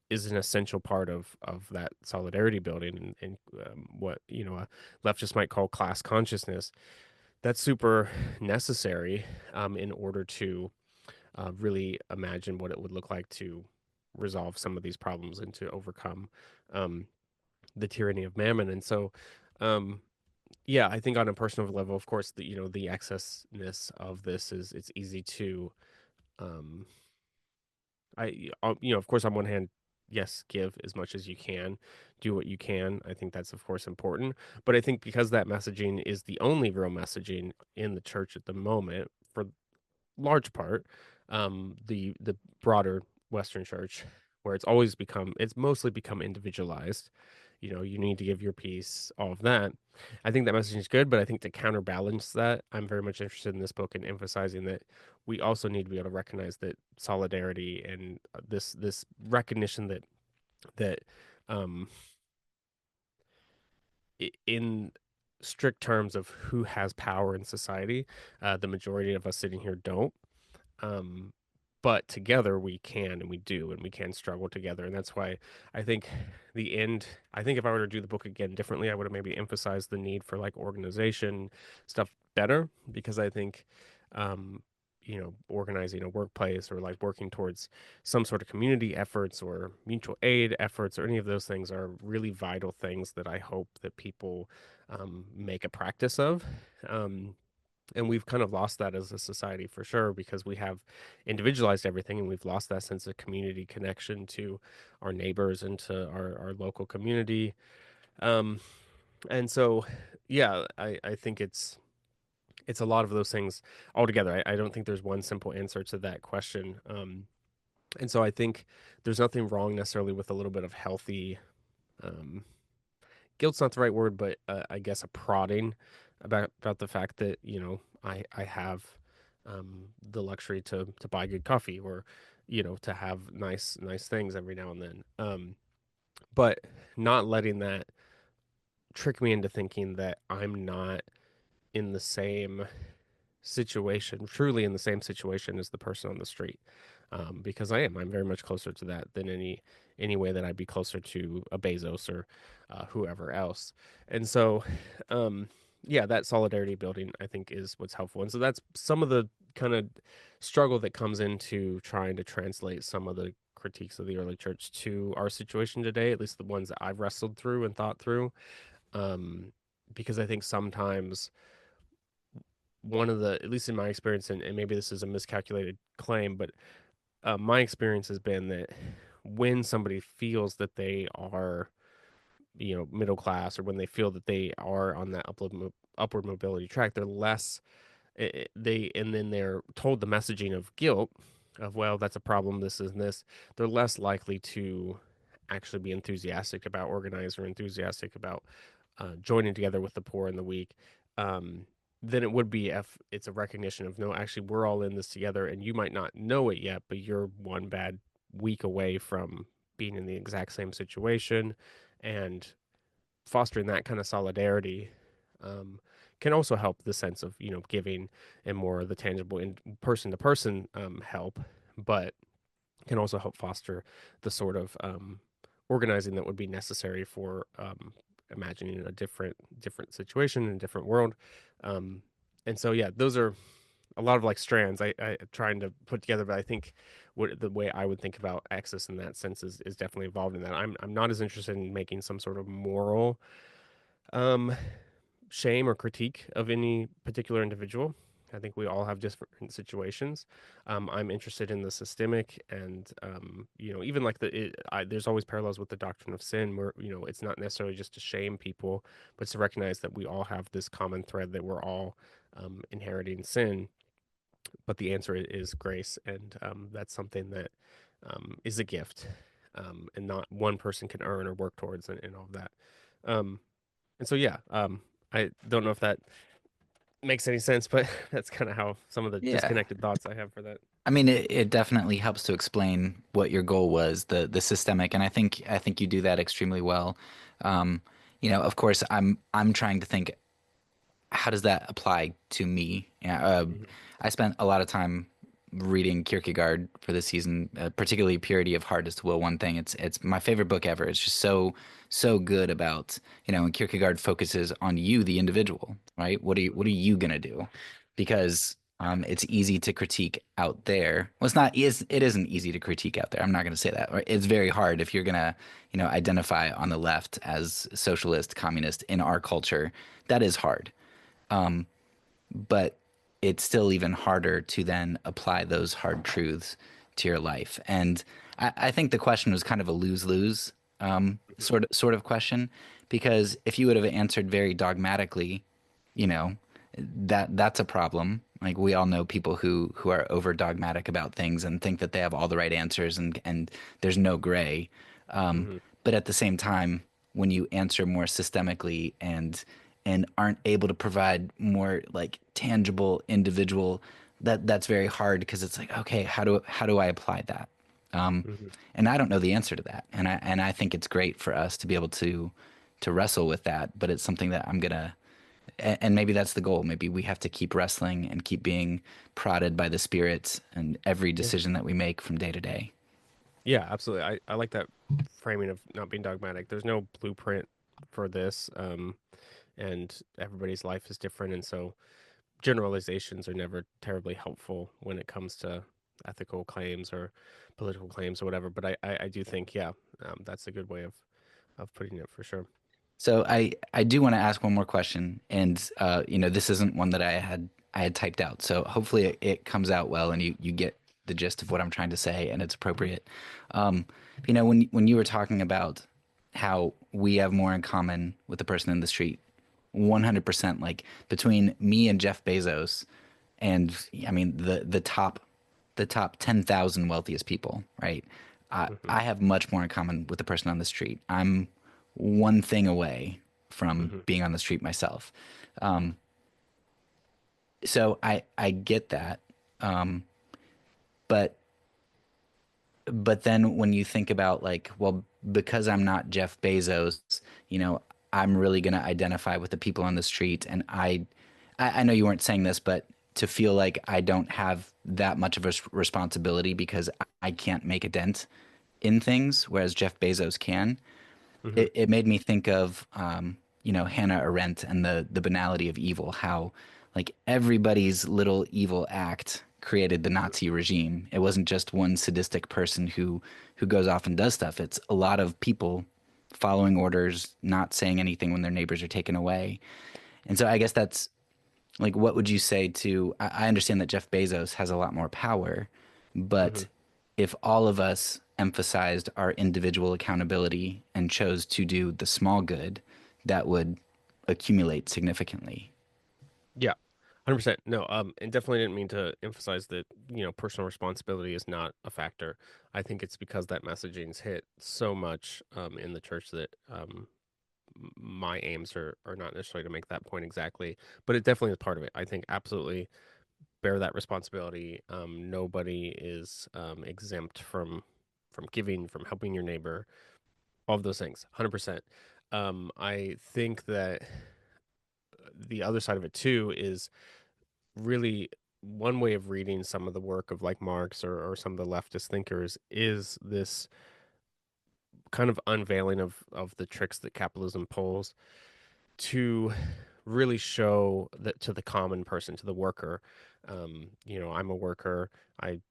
is an essential part of that solidarity building, and what a leftist might call class consciousness. That's super necessary, in order to really imagine what it would look like to resolve some of these problems and to overcome um, the tyranny of mammon. And so, um, yeah, I think on a personal level, of course, the excessness of this is it's easy to um, of course, on one hand, yes, give as much as you can, do what you can. I think that's, of course, important. But I think because that messaging is the only real messaging in the church at the moment, for large part, the broader Western church, where it's mostly become individualized. You need to give your piece, all of that. I think that messaging is good, but I think to counterbalance that, I'm very much interested in this book in emphasizing that we also need to be able to recognize that solidarity and this recognition that um in strict terms of who has power in society, the majority of us sitting here don't, um, but together we can, and we do, and we can struggle together. And that's why I think I think if I were to do the book again differently, I would have maybe emphasized the need for like organization stuff better, because I think, um, organizing a workplace, or like working towards some sort of community efforts or mutual aid efforts, or any of those things, are really vital things that I hope that people make a practice of. Um, and we've kind of lost that as a society for sure, because we have individualized everything, and we've lost that sense of community connection to our neighbors and to our local community. um and so, yeah, I think it's a lot of those things altogether. I don't think there's one simple answer to that question. And so I think there's nothing wrong necessarily with a little bit of healthy, um, guilt's not the right word, but I guess a prodding about the fact that I have the luxury to buy good coffee, or to have nice things every now and then. But not letting that trick me into thinking that I'm not in the same situation, truly in the same situation as the person on the street, because I am. I'm very much closer to that than any way that I'd be closer to a Bezos or whoever else. And so, um, yeah, that solidarity building I think is what's helpful. And so that's some of the kind of struggle that comes into trying to translate some of the critiques of the early church to our situation today, at least the ones that I've wrestled through and thought through. Um, because I think sometimes one of the, at least in my experience, and maybe this is a miscalculated claim, but my experience has been that when somebody feels that they are, middle class, or when they feel that they are on that upward mobility track, they're less they and then they're told the messaging of guilt of, well, that's a problem, this is this, they're less likely to actually be enthusiastic about organize, or enthusiastic about joining together with the poor and the weak, um, than it would be if it's a recognition of, no, actually we're all in this together, and you might not know it yet, but you're one bad week away from being in the exact same situation. And fostering that kind of solidarity um, can also help the sense of giving, and more the tangible in person to person help, but can also help foster the sort of organizing that would be necessary for imagining a different situation and different world. Um, and so yeah, those are a lot of like strands I trying to put together, but I think what the way I would think about access in that sense is definitely involved in that. I'm not as interested in making some sort of moral um shame or critique of any particular individual. I think we all have different situations. I'm interested in the systemic, and even like there's always parallels with the doctrine of sin, where it's not necessarily just to shame people, but to recognize that we all have this common thread, that we're all inheriting sin, but the answer is grace, and that's something that is a gift, and not one person can earn or work towards, and all of that. Um, and so yeah, I don't know if that makes any sense, but that's kind of how some of the Yeah. disconnected thoughts I have for that. I mean, it definitely helps to explain what your goal was, the systemic, and I think you do that extremely well. Um, of course, I'm trying to think, how does that apply to me? Yeah, Mhm. I spent a lot of time reading Kierkegaard for this season, particularly Purity of Heart is the Will One Thing. It's my favorite book ever. It's just so good about, and Kierkegaard focuses on you, the individual, right? What are you gonna do? Because it's easy to critique out there. Well, it isn't easy to critique out there. I'm not gonna say that. Right? It's very hard if you're gonna, identify on the left as socialist, communist in our culture. That is hard, but it's still even harder to then apply those hard truths to your life. And I think the question was kind of a lose-lose Mhm. sort of question, because if you would have answered very dogmatically, you know, that's a problem. Like we all know people who are over dogmatic about things and think that they have all the right answers, and there's no gray. Mhm. But at the same time, when you answer more systemically and aren't able to provide more like tangible individual, that's very hard, because it's like, okay, how do I apply that? Mhm. And I don't know the answer to that. And I think it's great for us to be able to wrestle with that, but it's something that I'm gonna, and maybe that's the goal. Maybe we have to keep wrestling and keep being prodded by the spirits and every Yeah. decision that we make from day to day. Yeah, absolutely. I like that framing of not being dogmatic. There's no blueprint for this, and everybody's life is different, and so generalizations are never terribly helpful when it comes to ethical claims or political claims or whatever. But I do think, yeah, that's a good way of putting it for sure. So I do want to ask one more question, and this isn't one that I had typed out. So hopefully it comes out well, and you get the gist of what I'm trying to say, and it's appropriate. Um, when you were talking about how we have more in common with the person in the street, 100%, like between me and Jeff Bezos, and I mean the the top 10,000 wealthiest people, right? Hmm. I have much more in common with the person on the street. I'm one thing away from Hmm. being on the street myself. So I get that. But then when you think about like, well, because I'm not Jeff Bezos, you know, I'm really going to identify with the people on the street. And I know you weren't saying this, but to feel like I don't have that much of a responsibility because I can't make a dent in things, whereas Jeff Bezos can, Hmm. it made me think of Hannah Arendt and the banality of evil, how like everybody's little evil act created the Hmm. Nazi regime. It wasn't just one sadistic person who goes off and does stuff. It's a lot of people following orders, not saying anything when their neighbors are taken away. And so I guess that's like, what would you say to? I understand that Jeff Bezos has a lot more power, Hmm. but if all of us emphasized our individual accountability and chose to do the small good, that would accumulate significantly. Yeah, 100%. No, and definitely didn't mean to emphasize that, personal responsibility is not a factor. I think it's because that messaging's hit so much in the church that my aims are not necessarily to make that point exactly, but it definitely is part of it. I think absolutely bear that responsibility. Nobody is exempt from giving, from helping your neighbor, all of those things. 100%. I think that the other side of it too is really one way of reading some of the work of like Marx or some of the leftist thinkers is this kind of unveiling of the tricks that capitalism pulls to really show that to the common person, to the worker. I'm a worker. I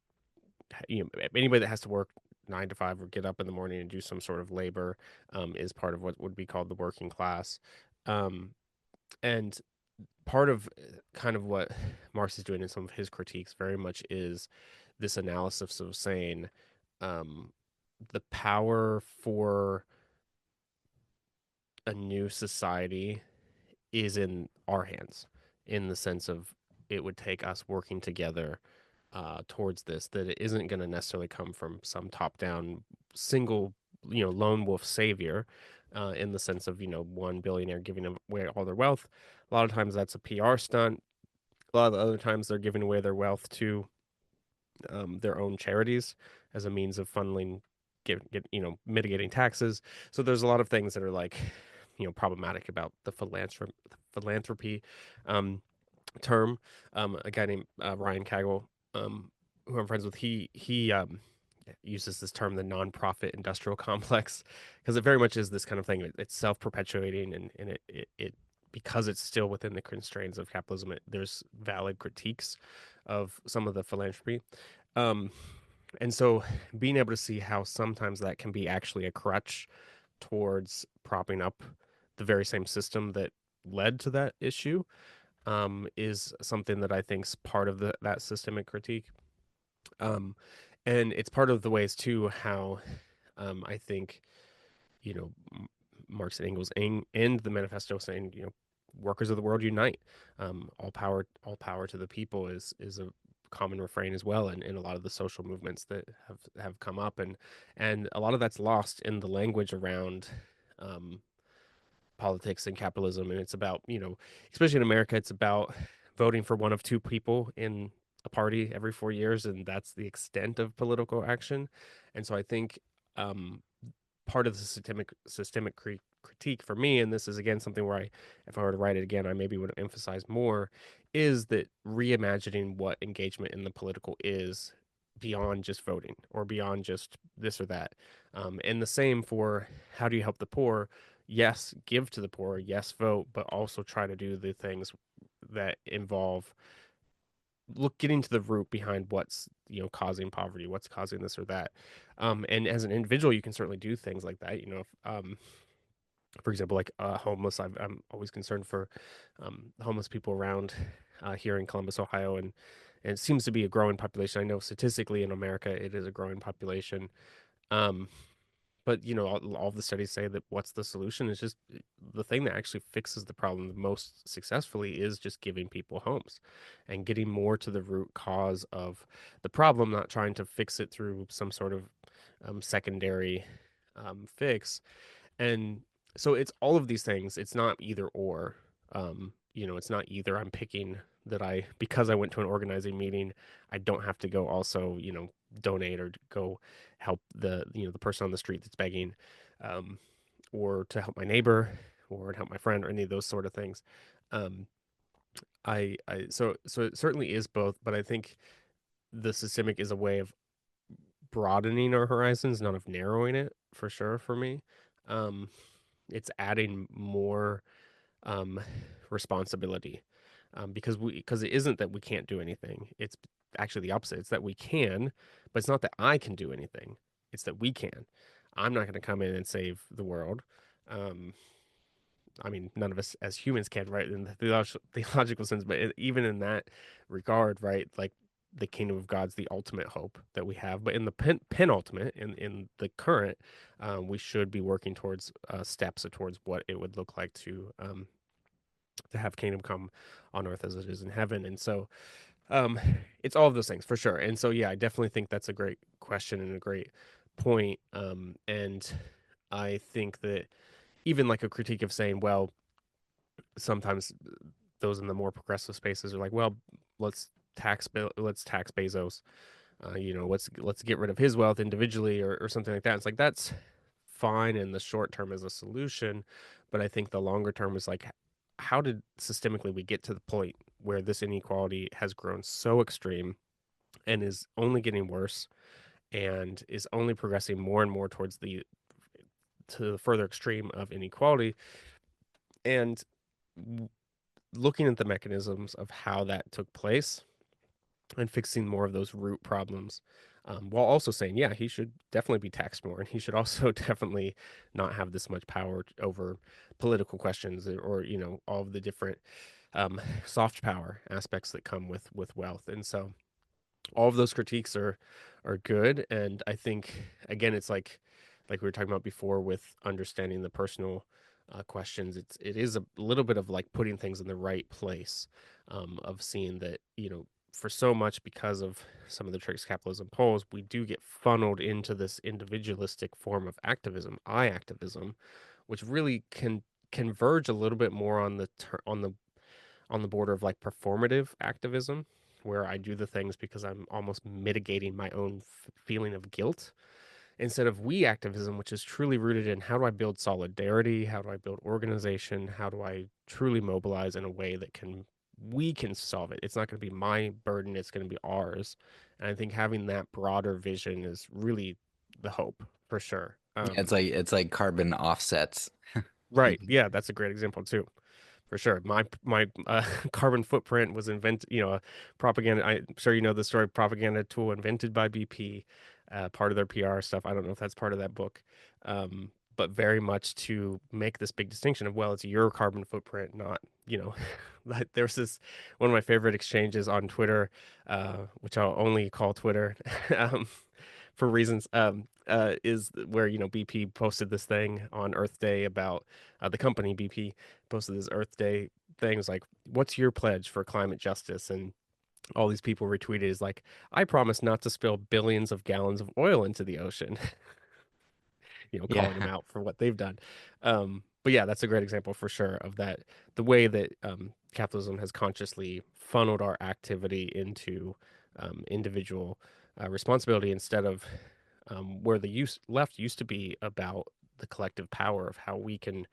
Anybody that has to work 9 to 5 or get up in the morning and do some sort of labor is part of what would be called the working class. Um, and part of kind of what Marx is doing in some of his critiques very much is this analysis of saying um, the power for a new society is in our hands, in the sense of it would take us working together towards this, that it isn't going to necessarily come from some top down single, lone wolf savior. In the sense of one billionaire giving away all their wealth, a lot of times that's a PR stunt. A lot of the other times they're giving away their wealth to their own charities as a means of funneling, mitigating taxes. So there's a lot of things that are like, problematic about the philanthropy um, term. A guy named Ryan Cagle, who I'm friends with, he uses this term, the nonprofit industrial complex, because it very much is this kind of thing. It's self perpetuating, and it because it's still within the constraints of capitalism. There's valid critiques of some of the philanthropy. Um, and so being able to see how sometimes that can be actually a crutch towards propping up the very same system that led to that issue is something that I think is part of that systemic critique. Um, and it's part of the ways too how I think you know Marx and Engels and the manifesto saying workers of the world unite. All power to the people is a common refrain as well in a lot of the social movements that have come up, and a lot of that's lost in the language around um, politics and capitalism. And it's about, especially in America, it's about voting for one of two people in a party every 4 years, and that's the extent of political action. And so I think um, part of the systemic critique for me, and this is again something where if I were to write it again, I maybe would emphasize more, is that reimagining what engagement in the political is beyond just voting or beyond just this or that. And the same for how do you help the poor? Yes, give to the poor. Yes, vote, but also try to do the things that involve getting to the root behind what's causing poverty, what's causing this or that. And as an individual you can certainly do things like that. For example, like homeless, I'm always concerned for homeless people around here in Columbus, Ohio, and it seems to be a growing population. I know statistically in America it is a growing population. um, But all the studies say that what's the solution is just the thing that actually fixes the problem the most successfully is just giving people homes and getting more to the root cause of the problem, not trying to fix it through some sort of secondary fix. And so it's all of these things. It's not either or. It's not either I'm picking that because I went to an organizing meeting, I don't have to go also, donate or go help the person on the street that's begging, um, or to help my neighbor or to help my friend or any of those sort of things. Um, so it certainly is both, but I think the systemic is a way of broadening our horizons, not of narrowing it for sure for me. Um, it's adding more um, responsibility, because it isn't that we can't do anything. It's actually the opposite. It's that we can, but it's not that I can do anything. It's that we can. I'm not going to come in and save the world. Um, I mean, none of us as humans can, right? In the theological sense, but even in that regard, right? Like the kingdom of God's the ultimate hope that we have. But in the penultimate, in the current, we should be working towards steps towards what it would look like to have kingdom come on earth as it is in heaven. And so um, it's all of those things for sure. And so, yeah, I definitely think that's a great question and a great point. And I think that even like a critique of saying, well, sometimes those in the more progressive spaces are like, well, let's let's tax Bezos. Let's get rid of his wealth individually or something like that. It's like that's fine in the short term as a solution, but I think the longer term is like, how did systemically we get to the point where this inequality has grown so extreme and is only getting worse and is only progressing more and more towards the further extreme of inequality, and looking at the mechanisms of how that took place and fixing more of those root problems, while also saying, yeah, he should definitely be taxed more, and he should also definitely not have this much power over political questions or all of the different soft power aspects that come with wealth. And so all of those critiques are good, and I think again it's like we were talking about before with understanding the personal questions. It is a little bit of like putting things in the right place, of seeing that for so much because of some of the tricks capitalism pulls, we do get funneled into this individualistic form of activism, I activism, which really can converge a little bit more on the border of like performative activism, where I do the things because I'm almost mitigating my own feeling of guilt, instead of we activism, which is truly rooted in how do I build solidarity? How do I build organization? How do I truly mobilize in a way that we can solve it? It's not going to be my burden, it's going to be ours. And I think having that broader vision is really the hope for sure. Yeah, it's like carbon offsets. Right. Yeah, that's a great example too. For sure. My carbon footprint was invented, propaganda. I'm sure you know the story, propaganda tool invented by BP, part of their PR stuff. I don't know if that's part of that book. But very much to make this big distinction of, well, it's your carbon footprint, not, like there's this one of my favorite exchanges on Twitter, which I'll only call Twitter, um, for reasons, is where, BP posted this thing on Earth Day about the company BP posted this Earth Day thing. It was like, what's your pledge for climate justice? And all these people retweeted is like, I promise not to spill billions of gallons of oil into the ocean, calling them Yeah. out for what they've done. But yeah, that's a great example for sure of that, the way that capitalism has consciously funneled our activity into individual responsibility, instead of where the left used to be about the collective power of how we can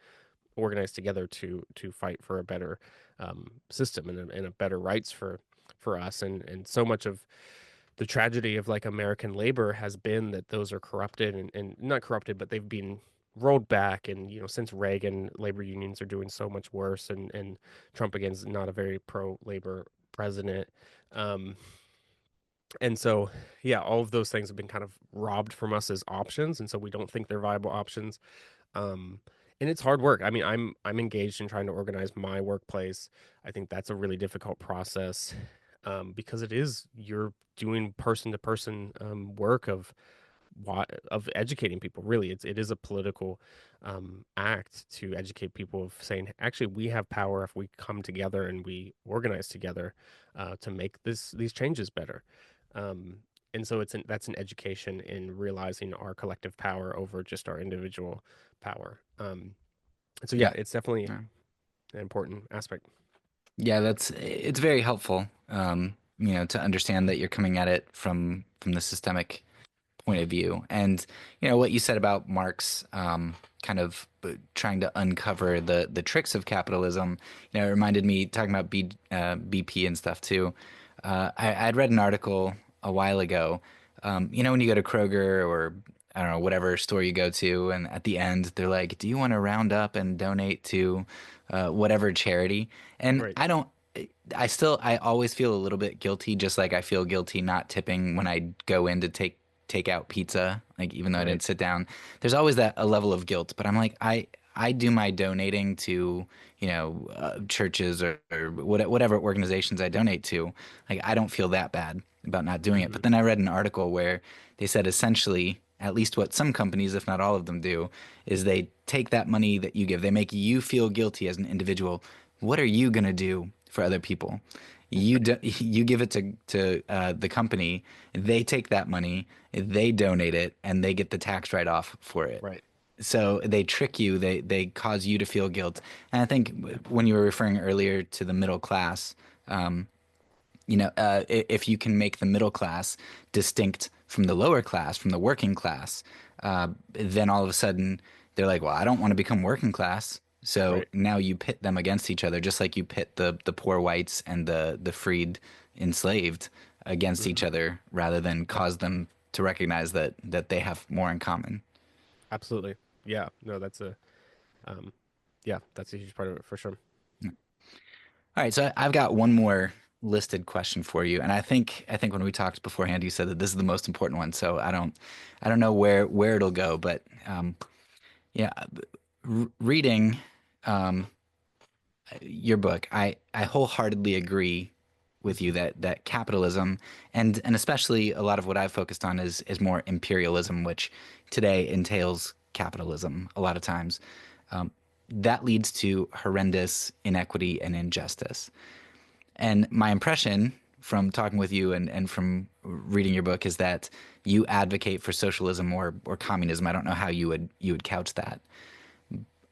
organize together to fight for a better system and a better rights for us. And so much of the tragedy of like American labor has been that those are corrupted and not corrupted, but they've been rolled back. And since Reagan, labor unions are doing so much worse, and Trump again is not a very pro labor president. um and so, yeah, all of those things have been kind of robbed from us as options, and so we don't think they're viable options. um, and it's hard work. I mean, I'm engaged in trying to organize my workplace. I think that's a really difficult process, because it is you're doing person to person work of of educating people. Really, it is a political act to educate people of saying, actually, we have power if we come together and we organize together to make these changes better. Um, and so that's an education in realizing our collective power over just our individual power. And so yeah, Yeah. it's definitely Yeah. an important aspect. Yeah, it's very helpful, to understand that you're coming at it from the systemic point of view. And what you said about Marx, kind of trying to uncover the tricks of capitalism. It reminded me talking about BP and stuff too. I'd read an article a while ago. When you go to Kroger or I don't know whatever store you go to, and at the end they're like, "Do you want to round up and donate to whatever charity?" And Right, I don't. I always feel a little bit guilty, just like I feel guilty not tipping when I go in to take out pizza, like even though I right. didn't sit down. There's always that a level of guilt, but I'm like I do my donating to churches or whatever organizations I donate to. Like I don't feel that bad about not doing it. Hmm. But then I read an article where they said essentially, at least what some companies, if not all of them, do, is they take that money that you give, they make you feel guilty as an individual. What are you gonna do for other people? You give it to the company, they take that money, they donate it, and they get the tax write off for it. Right. So they trick you, they cause you to feel guilt. And I think when you were referring earlier to the middle class, if you can make the middle class distinct from the lower class, from the working class, then all of a sudden they're like, well, I don't want to become working class. So Right. now you pit them against each other, just like you pit the poor whites and the freed enslaved against each Hmm. other, rather than cause them to recognize that they have more in common. Absolutely. Yeah. No, um, that's a huge part of it for sure. All right, so I've got one more listed question for you, and I think when we talked beforehand, you said that this is the most important one. So I don't know where it'll go, but yeah, reading your book, I wholeheartedly agree with you Hmm. that capitalism and especially a lot of what I've focused on is more imperialism, which today entails capitalism a lot of times. That leads to horrendous inequity and injustice. And my impression from talking with you and from reading your book is that you advocate for socialism or communism. I don't know how you would couch that.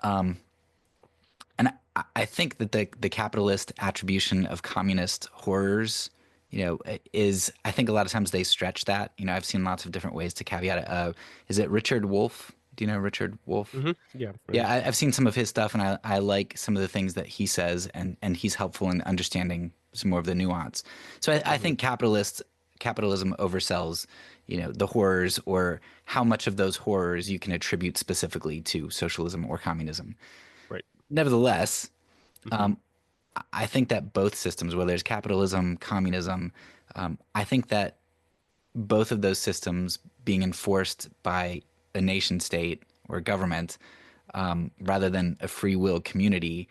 And I think that the capitalist attribution of communist horrors, is I think a lot of times they stretch that. I've seen lots of different ways to caveat it. Is it Richard Wolff? Do you know Richard Wolff? Hmm. Yeah. Familiar. Yeah, I've seen some of his stuff, and I like some of the things that he says, and he's helpful in understanding some more of the nuance. So I Hmm. think capitalism oversells, the horrors or how much of those horrors you can attribute specifically to socialism or communism. Right. Nevertheless, Hmm. I think that both systems, whether it's capitalism, communism, I think that both of those systems being enforced by a nation state or a government, rather than a free will community,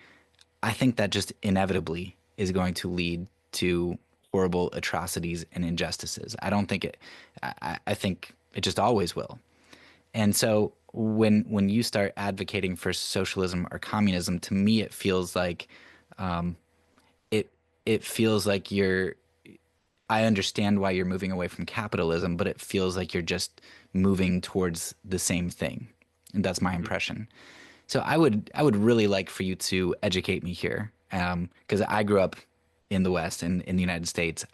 I think that just inevitably is going to lead to horrible atrocities and injustices. I don't think it. I think it just always will. And so when you start advocating for socialism or communism, to me it feels like it it feels like you're. I understand why you're moving away from capitalism, but it feels like you're just moving towards the same thing. And that's my Hmm. impression. So I would really like for you to educate me here, because I grew up in the West and in the United States.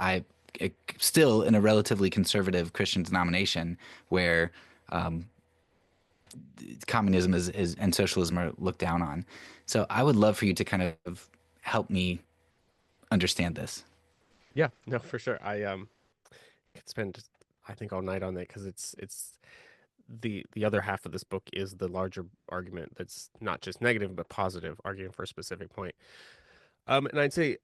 Still in a relatively conservative Christian denomination where communism is and socialism are looked down on. So I would love for you to kind of help me understand this. Yeah. No, for sure. I could spend, I think, all night on that because it's the other half of this book is the larger argument that's not just negative but positive, arguing for a specific point. And I'd say,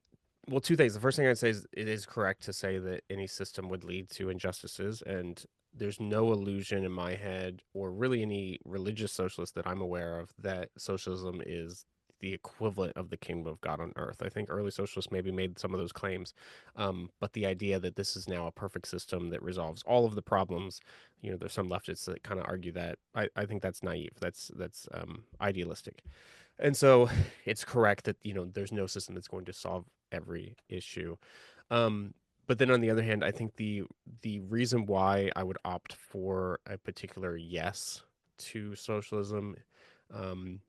well, two things. The first thing I'd say is it is correct to say that any system would lead to injustices, and there's no illusion in my head, or really any religious socialist that I'm aware of, that socialism is the equivalent of the kingdom of God on earth. I think early socialists maybe made some of those claims, but the idea that this is now a perfect system that resolves all of the problems, there's some leftists that kind of argue that. I think that's naive. That's idealistic. And so it's correct that, there's no system that's going to solve every issue. Um, but then on the other hand, I think the reason why I would opt for a particular yes to socialism, um,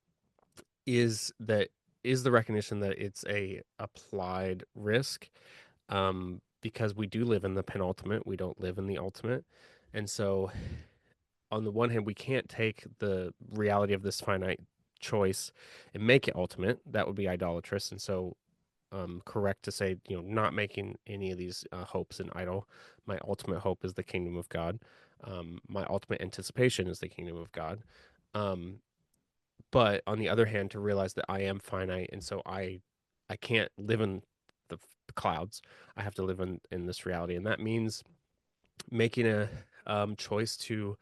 is that is the recognition that it's a applied risk, because we do live in the penultimate, we don't live in the ultimate. And so on the one hand, we can't take the reality of this finite choice and make it ultimate. That would be idolatrous. And so, correct to say, not making any of these hopes an idol. My ultimate hope is the kingdom of God. My ultimate anticipation is the kingdom of God. Um, but on the other hand, to realize that I am finite, and so I can't live in the clouds. I have to live in this reality, and that means making a choice to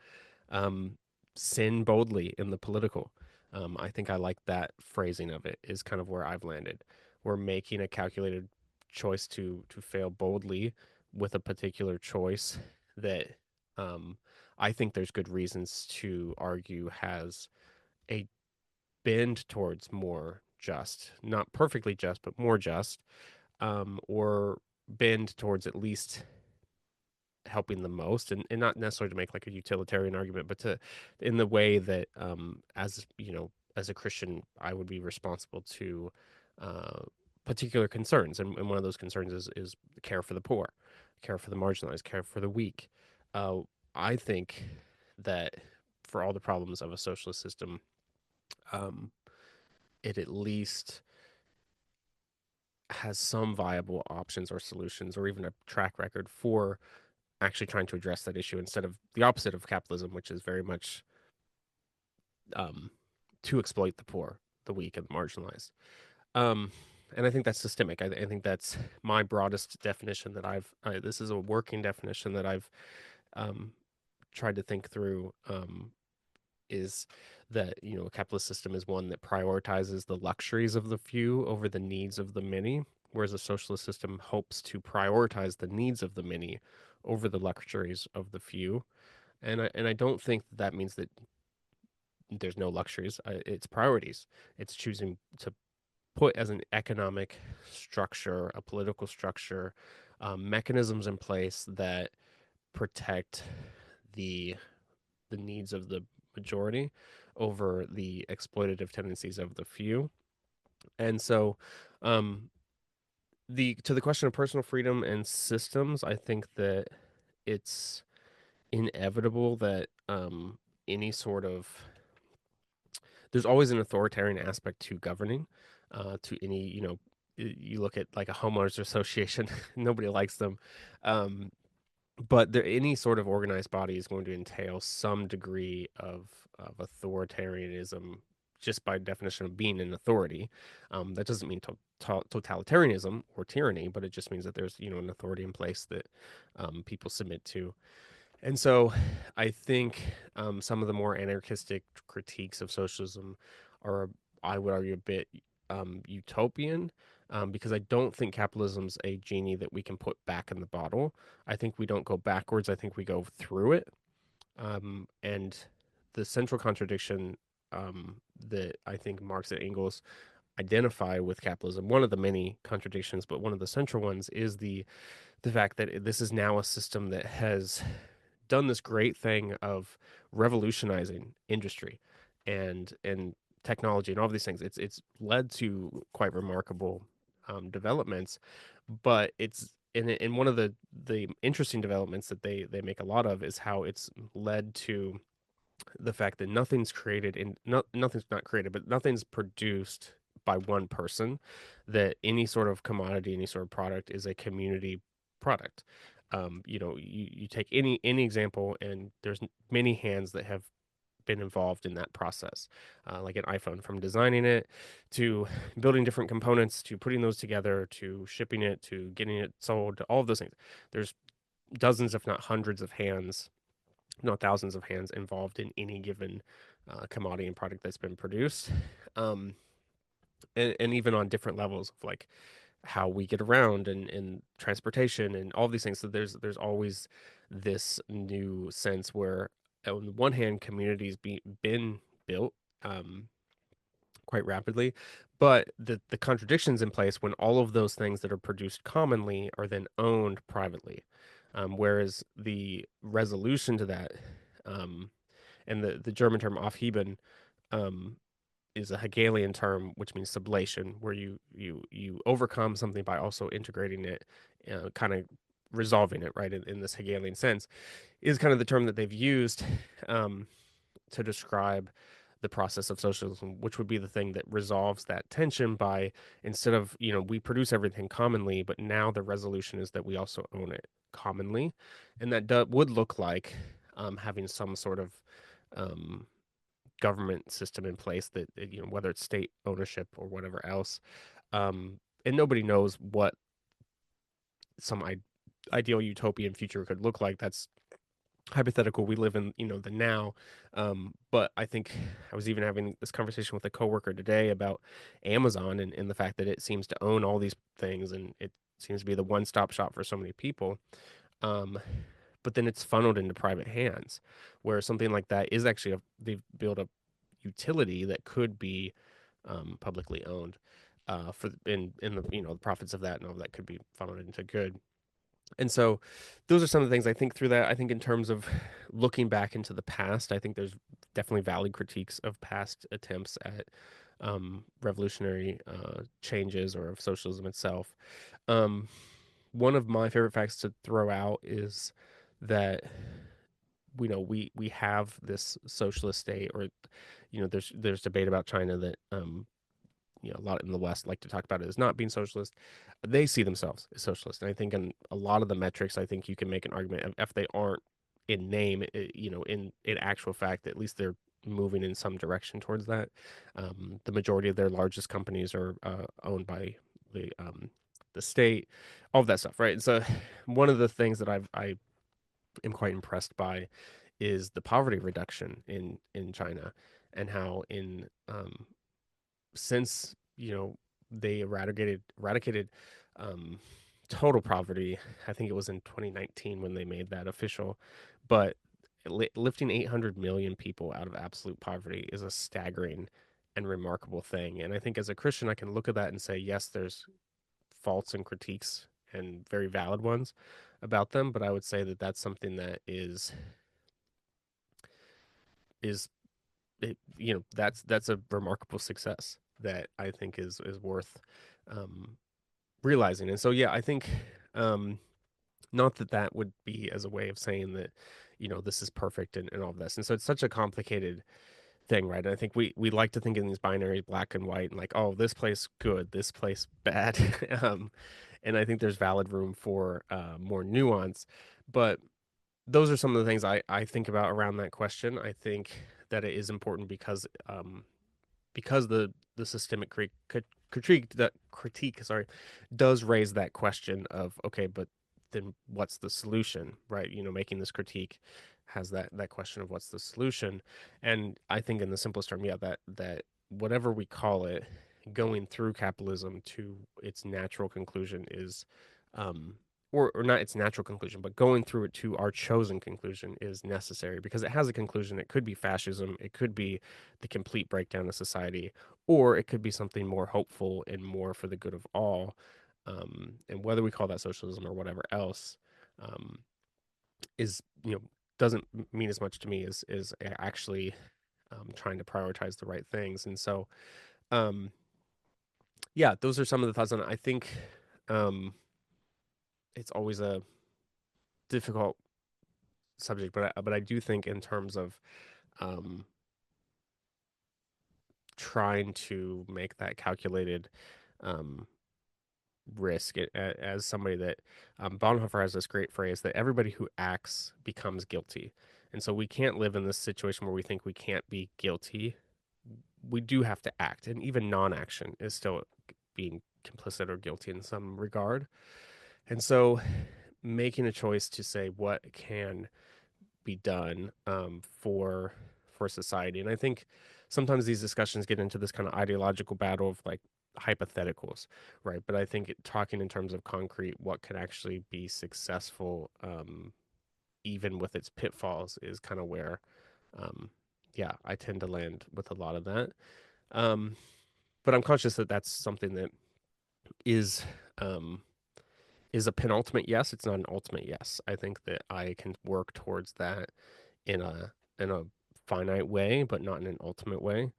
um, sin boldly in the political. I think I like that phrasing of it, is kind of where I've landed. We're making a calculated choice to fail boldly with a particular choice that, I think there's good reasons to argue has a bend towards more just, not perfectly just, but more just, or bend towards at least helping the most, and not necessarily to make like a utilitarian argument, but to in the way that, as as a Christian, I would be responsible to uh, particular concerns, and one of those concerns is care for the poor, care for the marginalized, care for the weak. uh, I think that for all the problems of a socialist system, um, it at least has some viable options or solutions, or even a track record for actually trying to address that issue, instead of the opposite of capitalism, which is very much, um, to exploit the poor, the weak, and the marginalized. Um, and I think that's systemic. I think that's my broadest definition that this is a working definition that I've, um, tried to think through, is that, a capitalist system is one that prioritizes the luxuries of the few over the needs of the many, whereas a socialist system hopes to prioritize the needs of the many over the luxuries of the few. And I don't think that means that there's no luxuries. It's priorities. It's choosing to put as an economic structure, a political structure, mechanisms in place that protect the the needs of the majority over the exploitative tendencies of the few. And so, um, the to the question of personal freedom and systems, I think that it's inevitable that, any sort of there's always an authoritarian aspect to governing, to any, you look at like a homeowners association, nobody likes them. Um, but any sort of organized body is going to entail some degree of authoritarianism, just by definition of being an authority. That doesn't mean totalitarianism or tyranny, but it just means that there's, an authority in place that, people submit to. And so I think, some of the more anarchistic critiques of socialism are, I would argue, a bit, utopian, because I don't think capitalism's a genie that we can put back in the bottle. I think we don't go backwards. I think we go through it. And the central contradiction, that I think Marx and Engels identify with capitalism, one of the many contradictions, but one of the central ones, is the fact that this is now a system that has done this great thing of revolutionizing industry and technology and all of these things. It's led to quite remarkable, developments, but and one of the interesting developments that they make a lot of is how it's led to the fact that nothing's created in nothing's not created, but nothing's produced by one person. That any sort of commodity, any sort of product, is a community product. You take any example, and there's many hands that have been involved in that process, like an iPhone, from designing it to building different components to putting those together to shipping it to getting it sold, to all of those things. There's dozens, if not hundreds, of hands, not thousands of hands, involved in any given, commodity and product that's been produced. Um, and even on different levels of like how we get around and transportation and all these things. So there's always this new sense where on the one hand communities been built um, quite rapidly, but the contradictions in place when all of those things that are produced commonly are then owned privately, whereas the resolution to that, um, and the German term Aufheben, um, is a Hegelian term, which means sublation, where you overcome something by also integrating it, kind of resolving it, right? In this Hegelian sense, is kind of the term that they've used um, to describe the process of socialism, which would be the thing that resolves that tension by instead of we produce everything commonly, but now the resolution is that we also own it commonly, and that would look like having some sort of um, government system in place that whether it's state ownership or whatever else, and nobody knows what some ideal utopian future could look like. That's hypothetical. We live in the now, but I think I was even having this conversation with a coworker today about Amazon and the fact that it seems to own all these things and it seems to be the one-stop shop for so many people. um, but then it's funneled into private hands, where something like that is actually they've built a utility that could be publicly owned, for in the the profits of that and all that could be funneled into good. And so those are some of the things I think through that. I think in terms of looking back into the past, I think there's definitely valid critiques of past attempts at revolutionary changes or of socialism itself. Um, One of my favorite facts to throw out is that we have this socialist state, or there's debate about China that a lot in the West like to talk about it as not being socialist. They see themselves as socialist, and I think in a lot of the metrics, I think you can make an argument if they aren't in name, in actual fact, at least they're moving in some direction towards that. The majority of their largest companies are owned by the state, all of that stuff, right? And so, one of the things that I am quite impressed by is the poverty reduction in China, and how in since they eradicated um, total poverty. I think it was in 2019 when they made that official, but lifting 800 million people out of absolute poverty is a staggering and remarkable thing. And I think as a Christian, I can look at that and say, yes, there's faults and critiques and very valid ones about them, but I would say that that's something that is that's a remarkable success that I think is worth um, realizing. And so yeah, I think um, not that that would be as a way of saying that this is perfect and all of this. And so it's such a complicated thing, right? And I think we like to think in these binaries, black and white, and like, oh, this place good, this place bad. And I think there's valid room for more nuance, but those are some of the things I think about around that question. I think that it is important because the systemic critique, sorry, does raise that question of, okay, but then what's the solution, right? Making this critique has that question of what's the solution. And I think in the simplest term, yeah, that whatever we call it, going through capitalism to its natural conclusion is um or not its natural conclusion, but going through it to our chosen conclusion is necessary, because it has a conclusion. It could be fascism, it could be the complete breakdown of society, or it could be something more hopeful and more for the good of all. And whether we call that socialism or whatever else, um, is doesn't mean as much to me as actually trying to prioritize the right things. And so, um, yeah, those are some of the thoughts on it. I think um, it's always a difficult subject, but I do think in terms of um, trying to make that calculated um, risk, as somebody that Bonhoeffer has this great phrase that everybody who acts becomes guilty. And so we can't live in this situation where we think we can't be guilty. We do have to act, and even non-action is still being complicit or guilty in some regard. And so making a choice to say what can be done for society. And I think sometimes these discussions get into this kind of ideological battle of like hypotheticals, right? But I think talking in terms of concrete, what could actually be successful, even with its pitfalls, is kind of where, um, yeah, I tend to land with a lot of that. Um, but I'm conscious that that's something that is um, is a penultimate yes. It's not an ultimate yes. I think that I can work towards that in a finite way, but not in an ultimate way.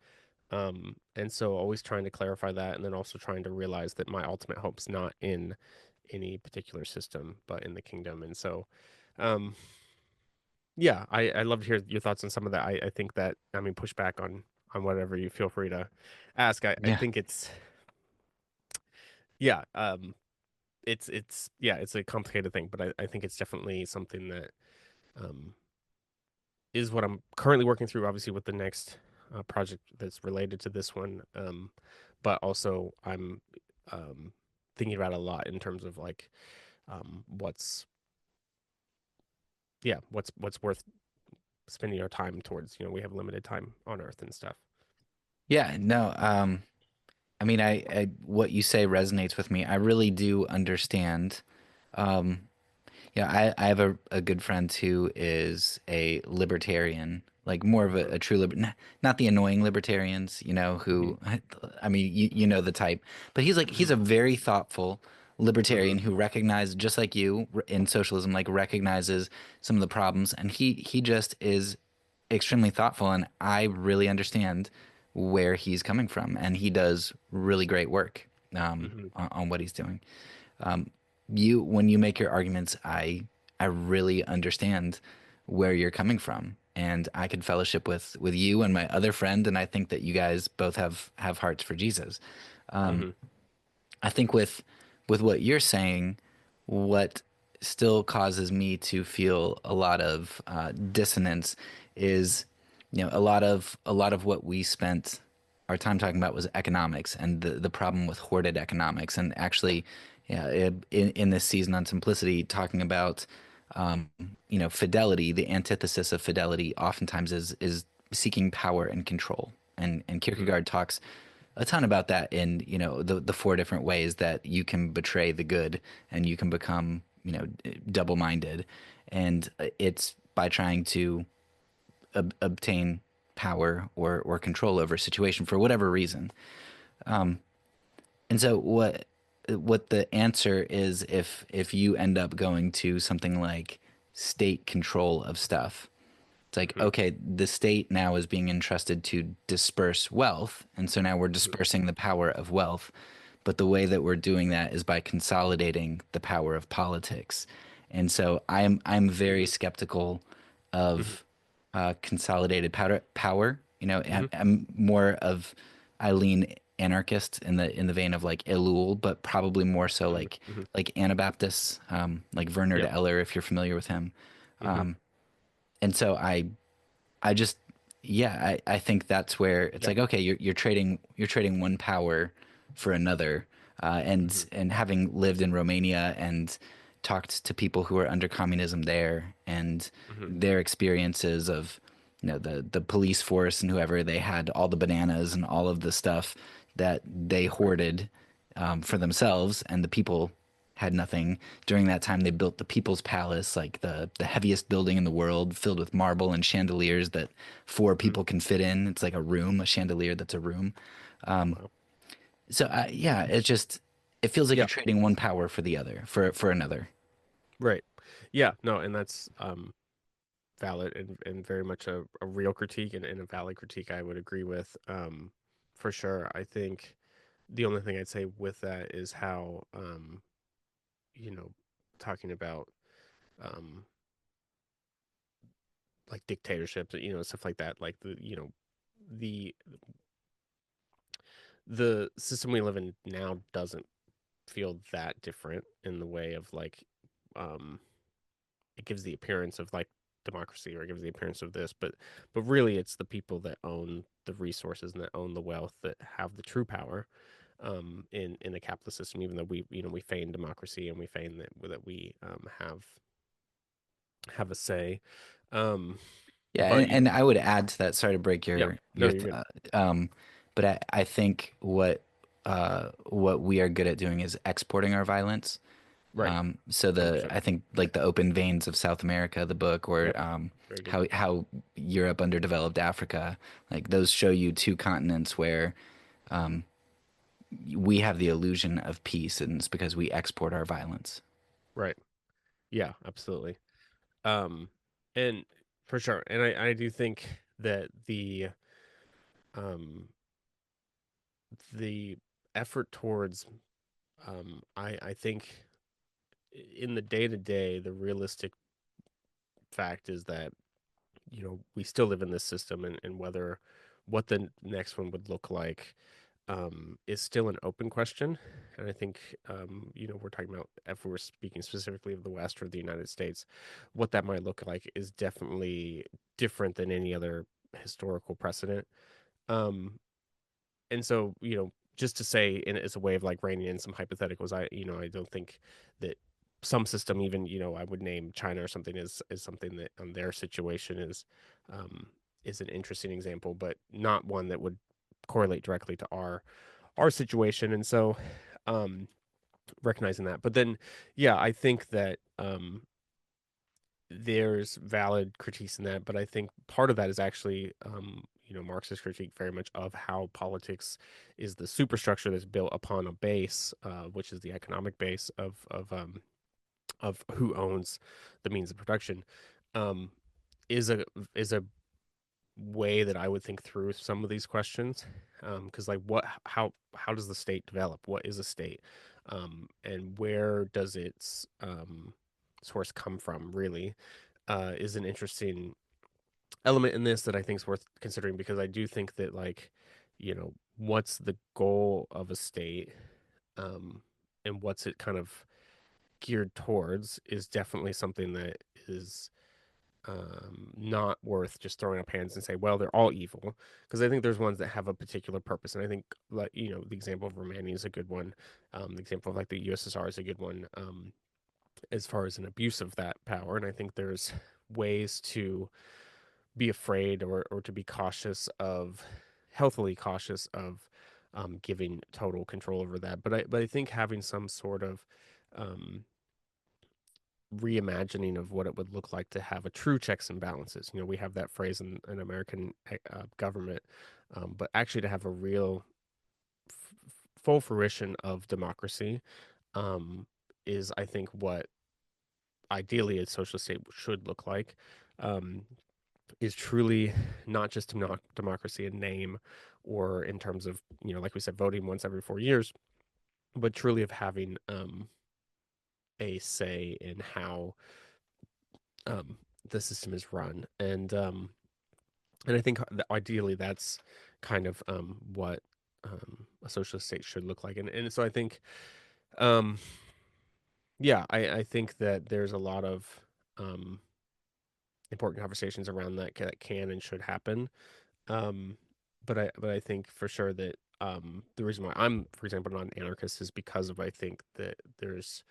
And so always trying to clarify that, and then also trying to realize that my ultimate hope's not in any particular system, but in the kingdom. And so, um, yeah, I love to hear your thoughts on some of that. I think that, I mean, push back on whatever you feel free to ask. I Yeah. think it's, yeah, it's yeah, it's a complicated thing, but I think it's definitely something that um is what I'm currently working through, obviously with the next project that's related to this one. But also I'm um thinking about it a lot in terms of like what's yeah, what's worth spending our time towards. You know, we have limited time on Earth and stuff. Yeah, no, I mean, what you say resonates with me. I really do understand. Um, Yeah, I have a good friend who is a libertarian, like more of Hmm. a true not the annoying libertarians, Hmm. who, I mean, you know the type, but he's Hmm. a very thoughtful Hmm. libertarian who recognizes, just like you in socialism, like recognizes some of the problems, and he just is extremely thoughtful, and I really understand where he's coming from, and he does really great work Hmm. on what he's doing. You when you make your arguments, I really understand where you're coming from, and I could fellowship with you and my other friend, and I think that you guys both have hearts for Jesus. Hmm. I think with what you're saying, what still causes me to feel a lot of dissonance is, a lot of what we spent our time talking about was economics and the problem with hoarded economics, and actually, yeah, in this season on simplicity, talking about fidelity. The antithesis of fidelity oftentimes is seeking power and control, and Hmm. Kierkegaard talks a ton about that in the four different ways that you can betray the good and you can become double-minded, and it's by trying to obtain power or control over a situation for whatever reason. And so what the answer is, if you end up going to something like state control of stuff, it's like, Hmm. okay, the state now is being entrusted to disperse wealth. And so now we're Hmm. dispersing the power of wealth. But the way that we're doing that is by consolidating the power of politics. And so I'm very Hmm. skeptical Hmm. of consolidated power. Hmm. I'm more of, I lean anarchist in the vein of like Elul, but probably more so Hmm. like Hmm. Anabaptists, like Werner Yep. de Eller, if you're familiar with him. Hmm. And so I just, yeah, I think that's where it's Yep. like, okay, you're trading one power for another, Hmm. and having lived in Romania and talked to people who are under communism there, and Hmm. their experiences of the police force and whoever, they had all the bananas and all of the stuff that they Right. hoarded for themselves, and the people had nothing. During that time, they built the People's Palace, like the heaviest building in the world, filled with marble and chandeliers that four Hmm. people can fit in. It's like a room, a chandelier that's a room. Wow. So yeah, it feels like you're Yeah. trading one power for the other, for another. Right. Yeah. No, and that's valid and very much a real critique and a valid critique I would agree with. For sure. I think the only thing I'd say with that is how you know, talking about um like dictatorships, stuff like that, like the the system we live in now doesn't feel that different in the way of like um it gives the appearance of like democracy, or it gives the appearance of this, but really it's the people that own the resources and that own the wealth that have the true power in a capitalist system, even though we feign democracy and we feign that we have a say. um Yeah, But you, and I would add to that. Sorry to break yeah, no, your you're good. but I think what we are good at doing is exporting our violence. Right, So the 100%. I think like the open veins of South America, the book, or Yep, very good. how Europe underdeveloped Africa, like those show you two continents where we have the illusion of peace, and it's because we export our violence. Right. Yeah, absolutely. Um, and for sure. And I do think that um the effort towards I think in the day to day, the realistic fact is that, we still live in this system, and whether what the next one would look like is still an open question. And I think, we're talking about, if we're speaking specifically of the West or the United States, what that might look like is definitely different than any other historical precedent. Um, and so, just to say, as a way of like reining in some hypotheticals, I don't think that some system, even, I would name China or something, is something that on their situation um is an interesting example, but not one that would correlate directly to our situation. And so, um recognizing that. But then, yeah, I think that there's valid critiques in that, but I think part of that is actually, Marxist critique very much of how politics is the superstructure that's built upon a base, which is the economic base of who owns the means of production, um, is a way that I would think through some of these questions, because like how does the state develop? What is a state, and where does its source come from? Really, is an interesting element in this that I think is worth considering, because I do think that, like, what's the goal of a state, um, and what's it kind of geared towards is definitely something that is not worth just throwing up hands and say, well, they're all evil, because I think there's ones that have a particular purpose. And I think, like, the example of Romania is a good one. The example of like the USSR is a good one, as far as an abuse of that power. And I think there's ways to be afraid, or to be cautious of, healthily cautious of, giving total control over that. But I think having some sort of um, reimagining of what it would look like to have a true checks and balances. We have that phrase in American government, but actually to have a real full fruition of democracy, um, is, I think, what ideally a socialist state should look like. Um, is truly not just democracy in name, or in terms of, like we said, voting once every 4 years, but truly of having a say in how the system is run. And I think that ideally that's kind of what a socialist state should look like. And so I think, um, yeah, I think that there's a lot of um, important conversations around that can and should happen. Um, but I think for sure that the reason why I'm, for example, not an anarchist is because of, I think that there's,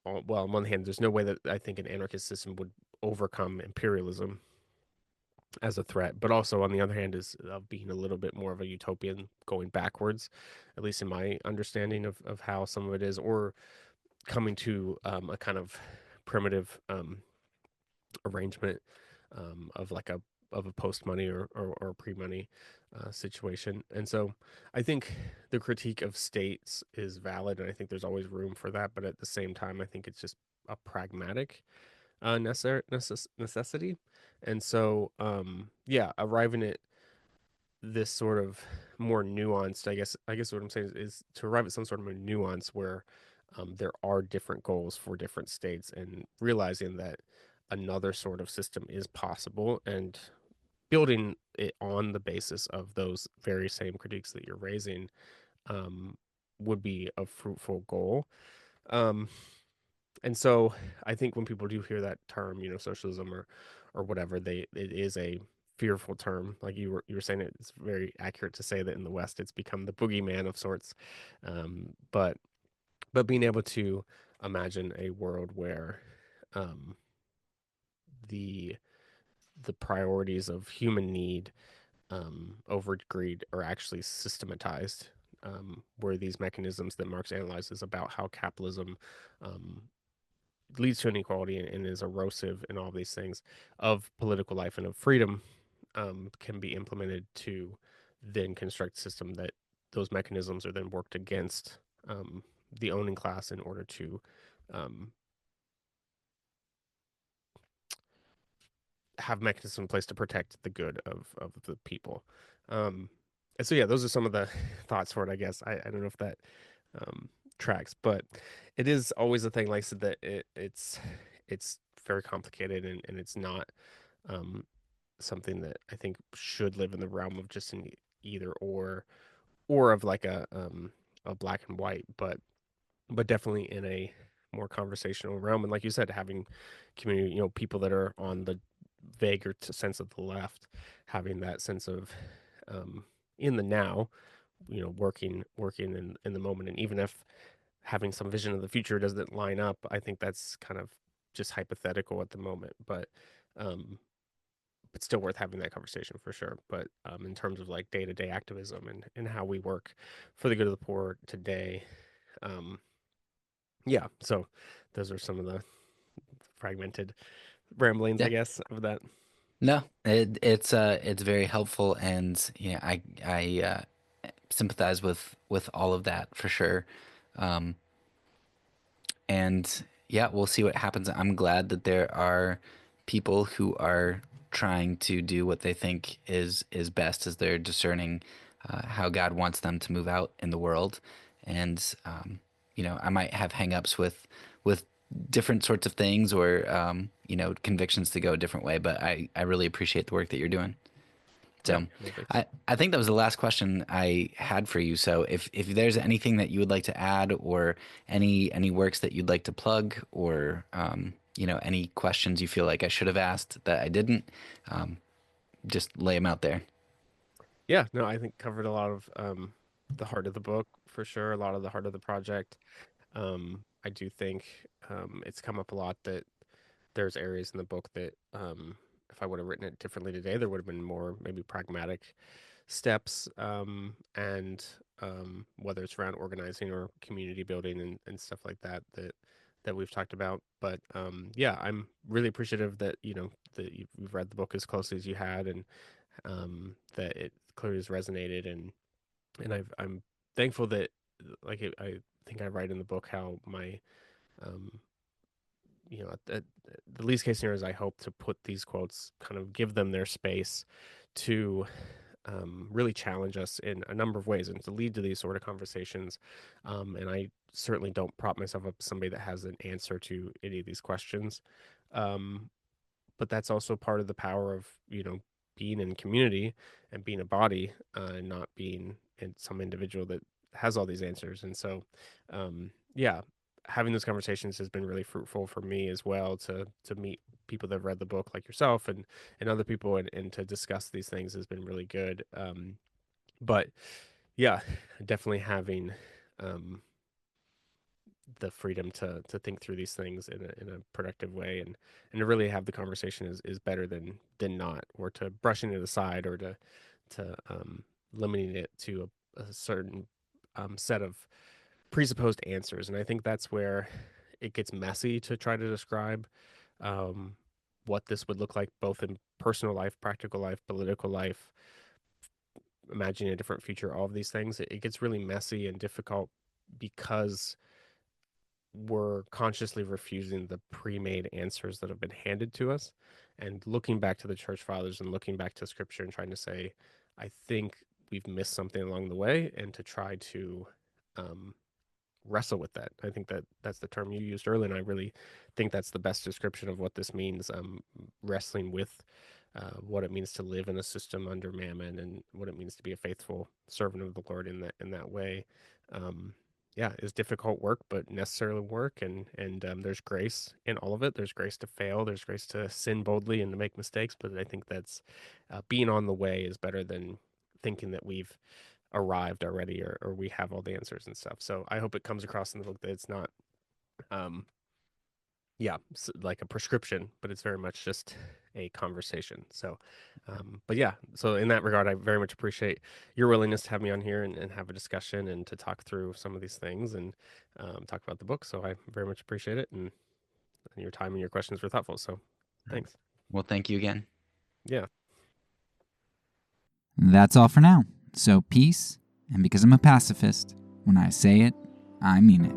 well, on one hand, there's no way that I think an anarchist system would overcome imperialism as a threat, but also on the other hand is of being a little bit more of a utopian, going backwards, at least in my understanding of how some of it is, or coming to a kind of primitive arrangement, of like a post money, or pre money situation. And so I think the critique of states is valid, and I think there's always room for that. But at the same time, I think it's just a pragmatic necessity. And so, yeah, arriving at this sort of more nuanced, I guess what I'm saying is to arrive at some sort of a nuance where there are different goals for different states, and realizing that another sort of system is possible, and building it on the basis of those very same critiques that you're raising, um, would be a fruitful goal. Um, and so I think when people do hear that term, socialism or whatever, it is a fearful term. Like you were saying, it's very accurate to say that in the West it's become the boogeyman of sorts. But being able to imagine a world where um, the the priorities of human need over greed are actually systematized. Where these mechanisms that Marx analyzes about how capitalism um, leads to inequality and is erosive in all these things of political life and of freedom can be implemented to then construct a system that those mechanisms are then worked against um, the owning class in order to um, have mechanisms in place to protect the good of the people. Um, and so yeah, those are some of the thoughts for it. I guess I don't know if that um, tracks, but it is always a thing. Like I said, that it's very complicated and it's not um, something that I think should live in the realm of just an either or of like a black and white, but definitely in a more conversational realm. And like you said, having community, people that are on the vaguer sense of the left, having that sense of um, in the now, working in the moment. And even if having some vision of the future doesn't line up, I think that's kind of just hypothetical at the moment. Um, but still worth having that conversation for sure. But in terms of like day to day activism and how we work for the good of the poor today, um, yeah. So those are some of the fragmented ramblings, I Yeah. guess, of that. No, it's very helpful, and yeah, I sympathize with all of that for sure. Um, And yeah, we'll see what happens. I'm glad that there are people who are trying to do what they think is best as they're discerning how God wants them to move out in the world. And I might have hangups with different sorts of things or convictions to go a different way, but I really appreciate the work that you're doing. Yeah. So No, thanks. I think that was the last question I had for you. So if there's anything that you would like to add or any works that you'd like to plug or any questions you feel like I should have asked that I didn't, just lay them out there. Yeah. No, I think covered a lot of the heart of the book for sure. A lot of the heart of the project. I do think it's come up a lot that there's areas in the book that if I would have written it differently today, there would have been more maybe pragmatic steps and whether it's around organizing or community building and stuff like that we've talked about. But yeah, I'm really appreciative that that you've read the book as closely as you had and that it clearly has resonated and I'm thankful that I think I write in the book how my um, at the least case scenario is I hope to put these quotes, kind of give them their space to really challenge us in a number of ways and to lead to these sort of conversations. And I certainly don't prop myself up as somebody that has an answer to any of these questions. Um, but that's also part of the power of being in community and being a body and not being in some individual that has all these answers. And so yeah, having those conversations has been really fruitful for me as well to meet people that have read the book like yourself and other people and to discuss these things has been really good. But yeah, definitely having um the freedom to think through these things in a productive way and to really have the conversation is better than not, or to brushing it aside, or to limiting it to a certain set of presupposed answers. And I think that's where it gets messy to try to describe um, what this would look like both in personal life, practical life, political life, imagining a different future, all of these things. It gets really messy and difficult because we're consciously refusing the pre-made answers that have been handed to us and looking back to the church fathers and looking back to scripture and trying to say, I think we've missed something along the way, and to try to um, wrestle with that. I think that's the term you used earlier, and I really think that's the best description of what this means. Wrestling with what it means to live in a system under mammon, and what it means to be a faithful servant of the Lord in that way. Um, yeah, is difficult work, but necessarily work, and there's grace in all of it. There's grace to fail. There's grace to sin boldly and to make mistakes. But I think that's being on the way is better than thinking that we've arrived already, or we have all the answers and stuff. So I hope it comes across in the book that it's not um like a prescription, but it's very much just a conversation. So, but yeah, so in that regard, I very much appreciate your willingness to have me on here and have a discussion and to talk through some of these things and talk about the book. So I very much appreciate it, and your time and your questions were thoughtful. So thanks. Well, thank you again. Yeah. That's all for now. So peace, and because I'm a pacifist, when I say it, I mean it.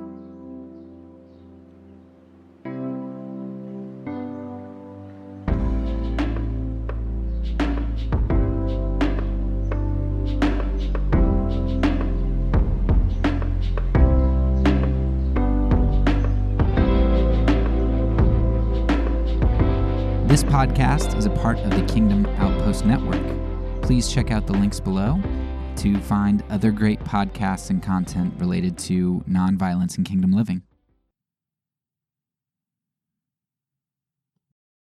This podcast is a part of the Kingdom Outpost Network. Please check out the links below to find other great podcasts and content related to nonviolence and kingdom living.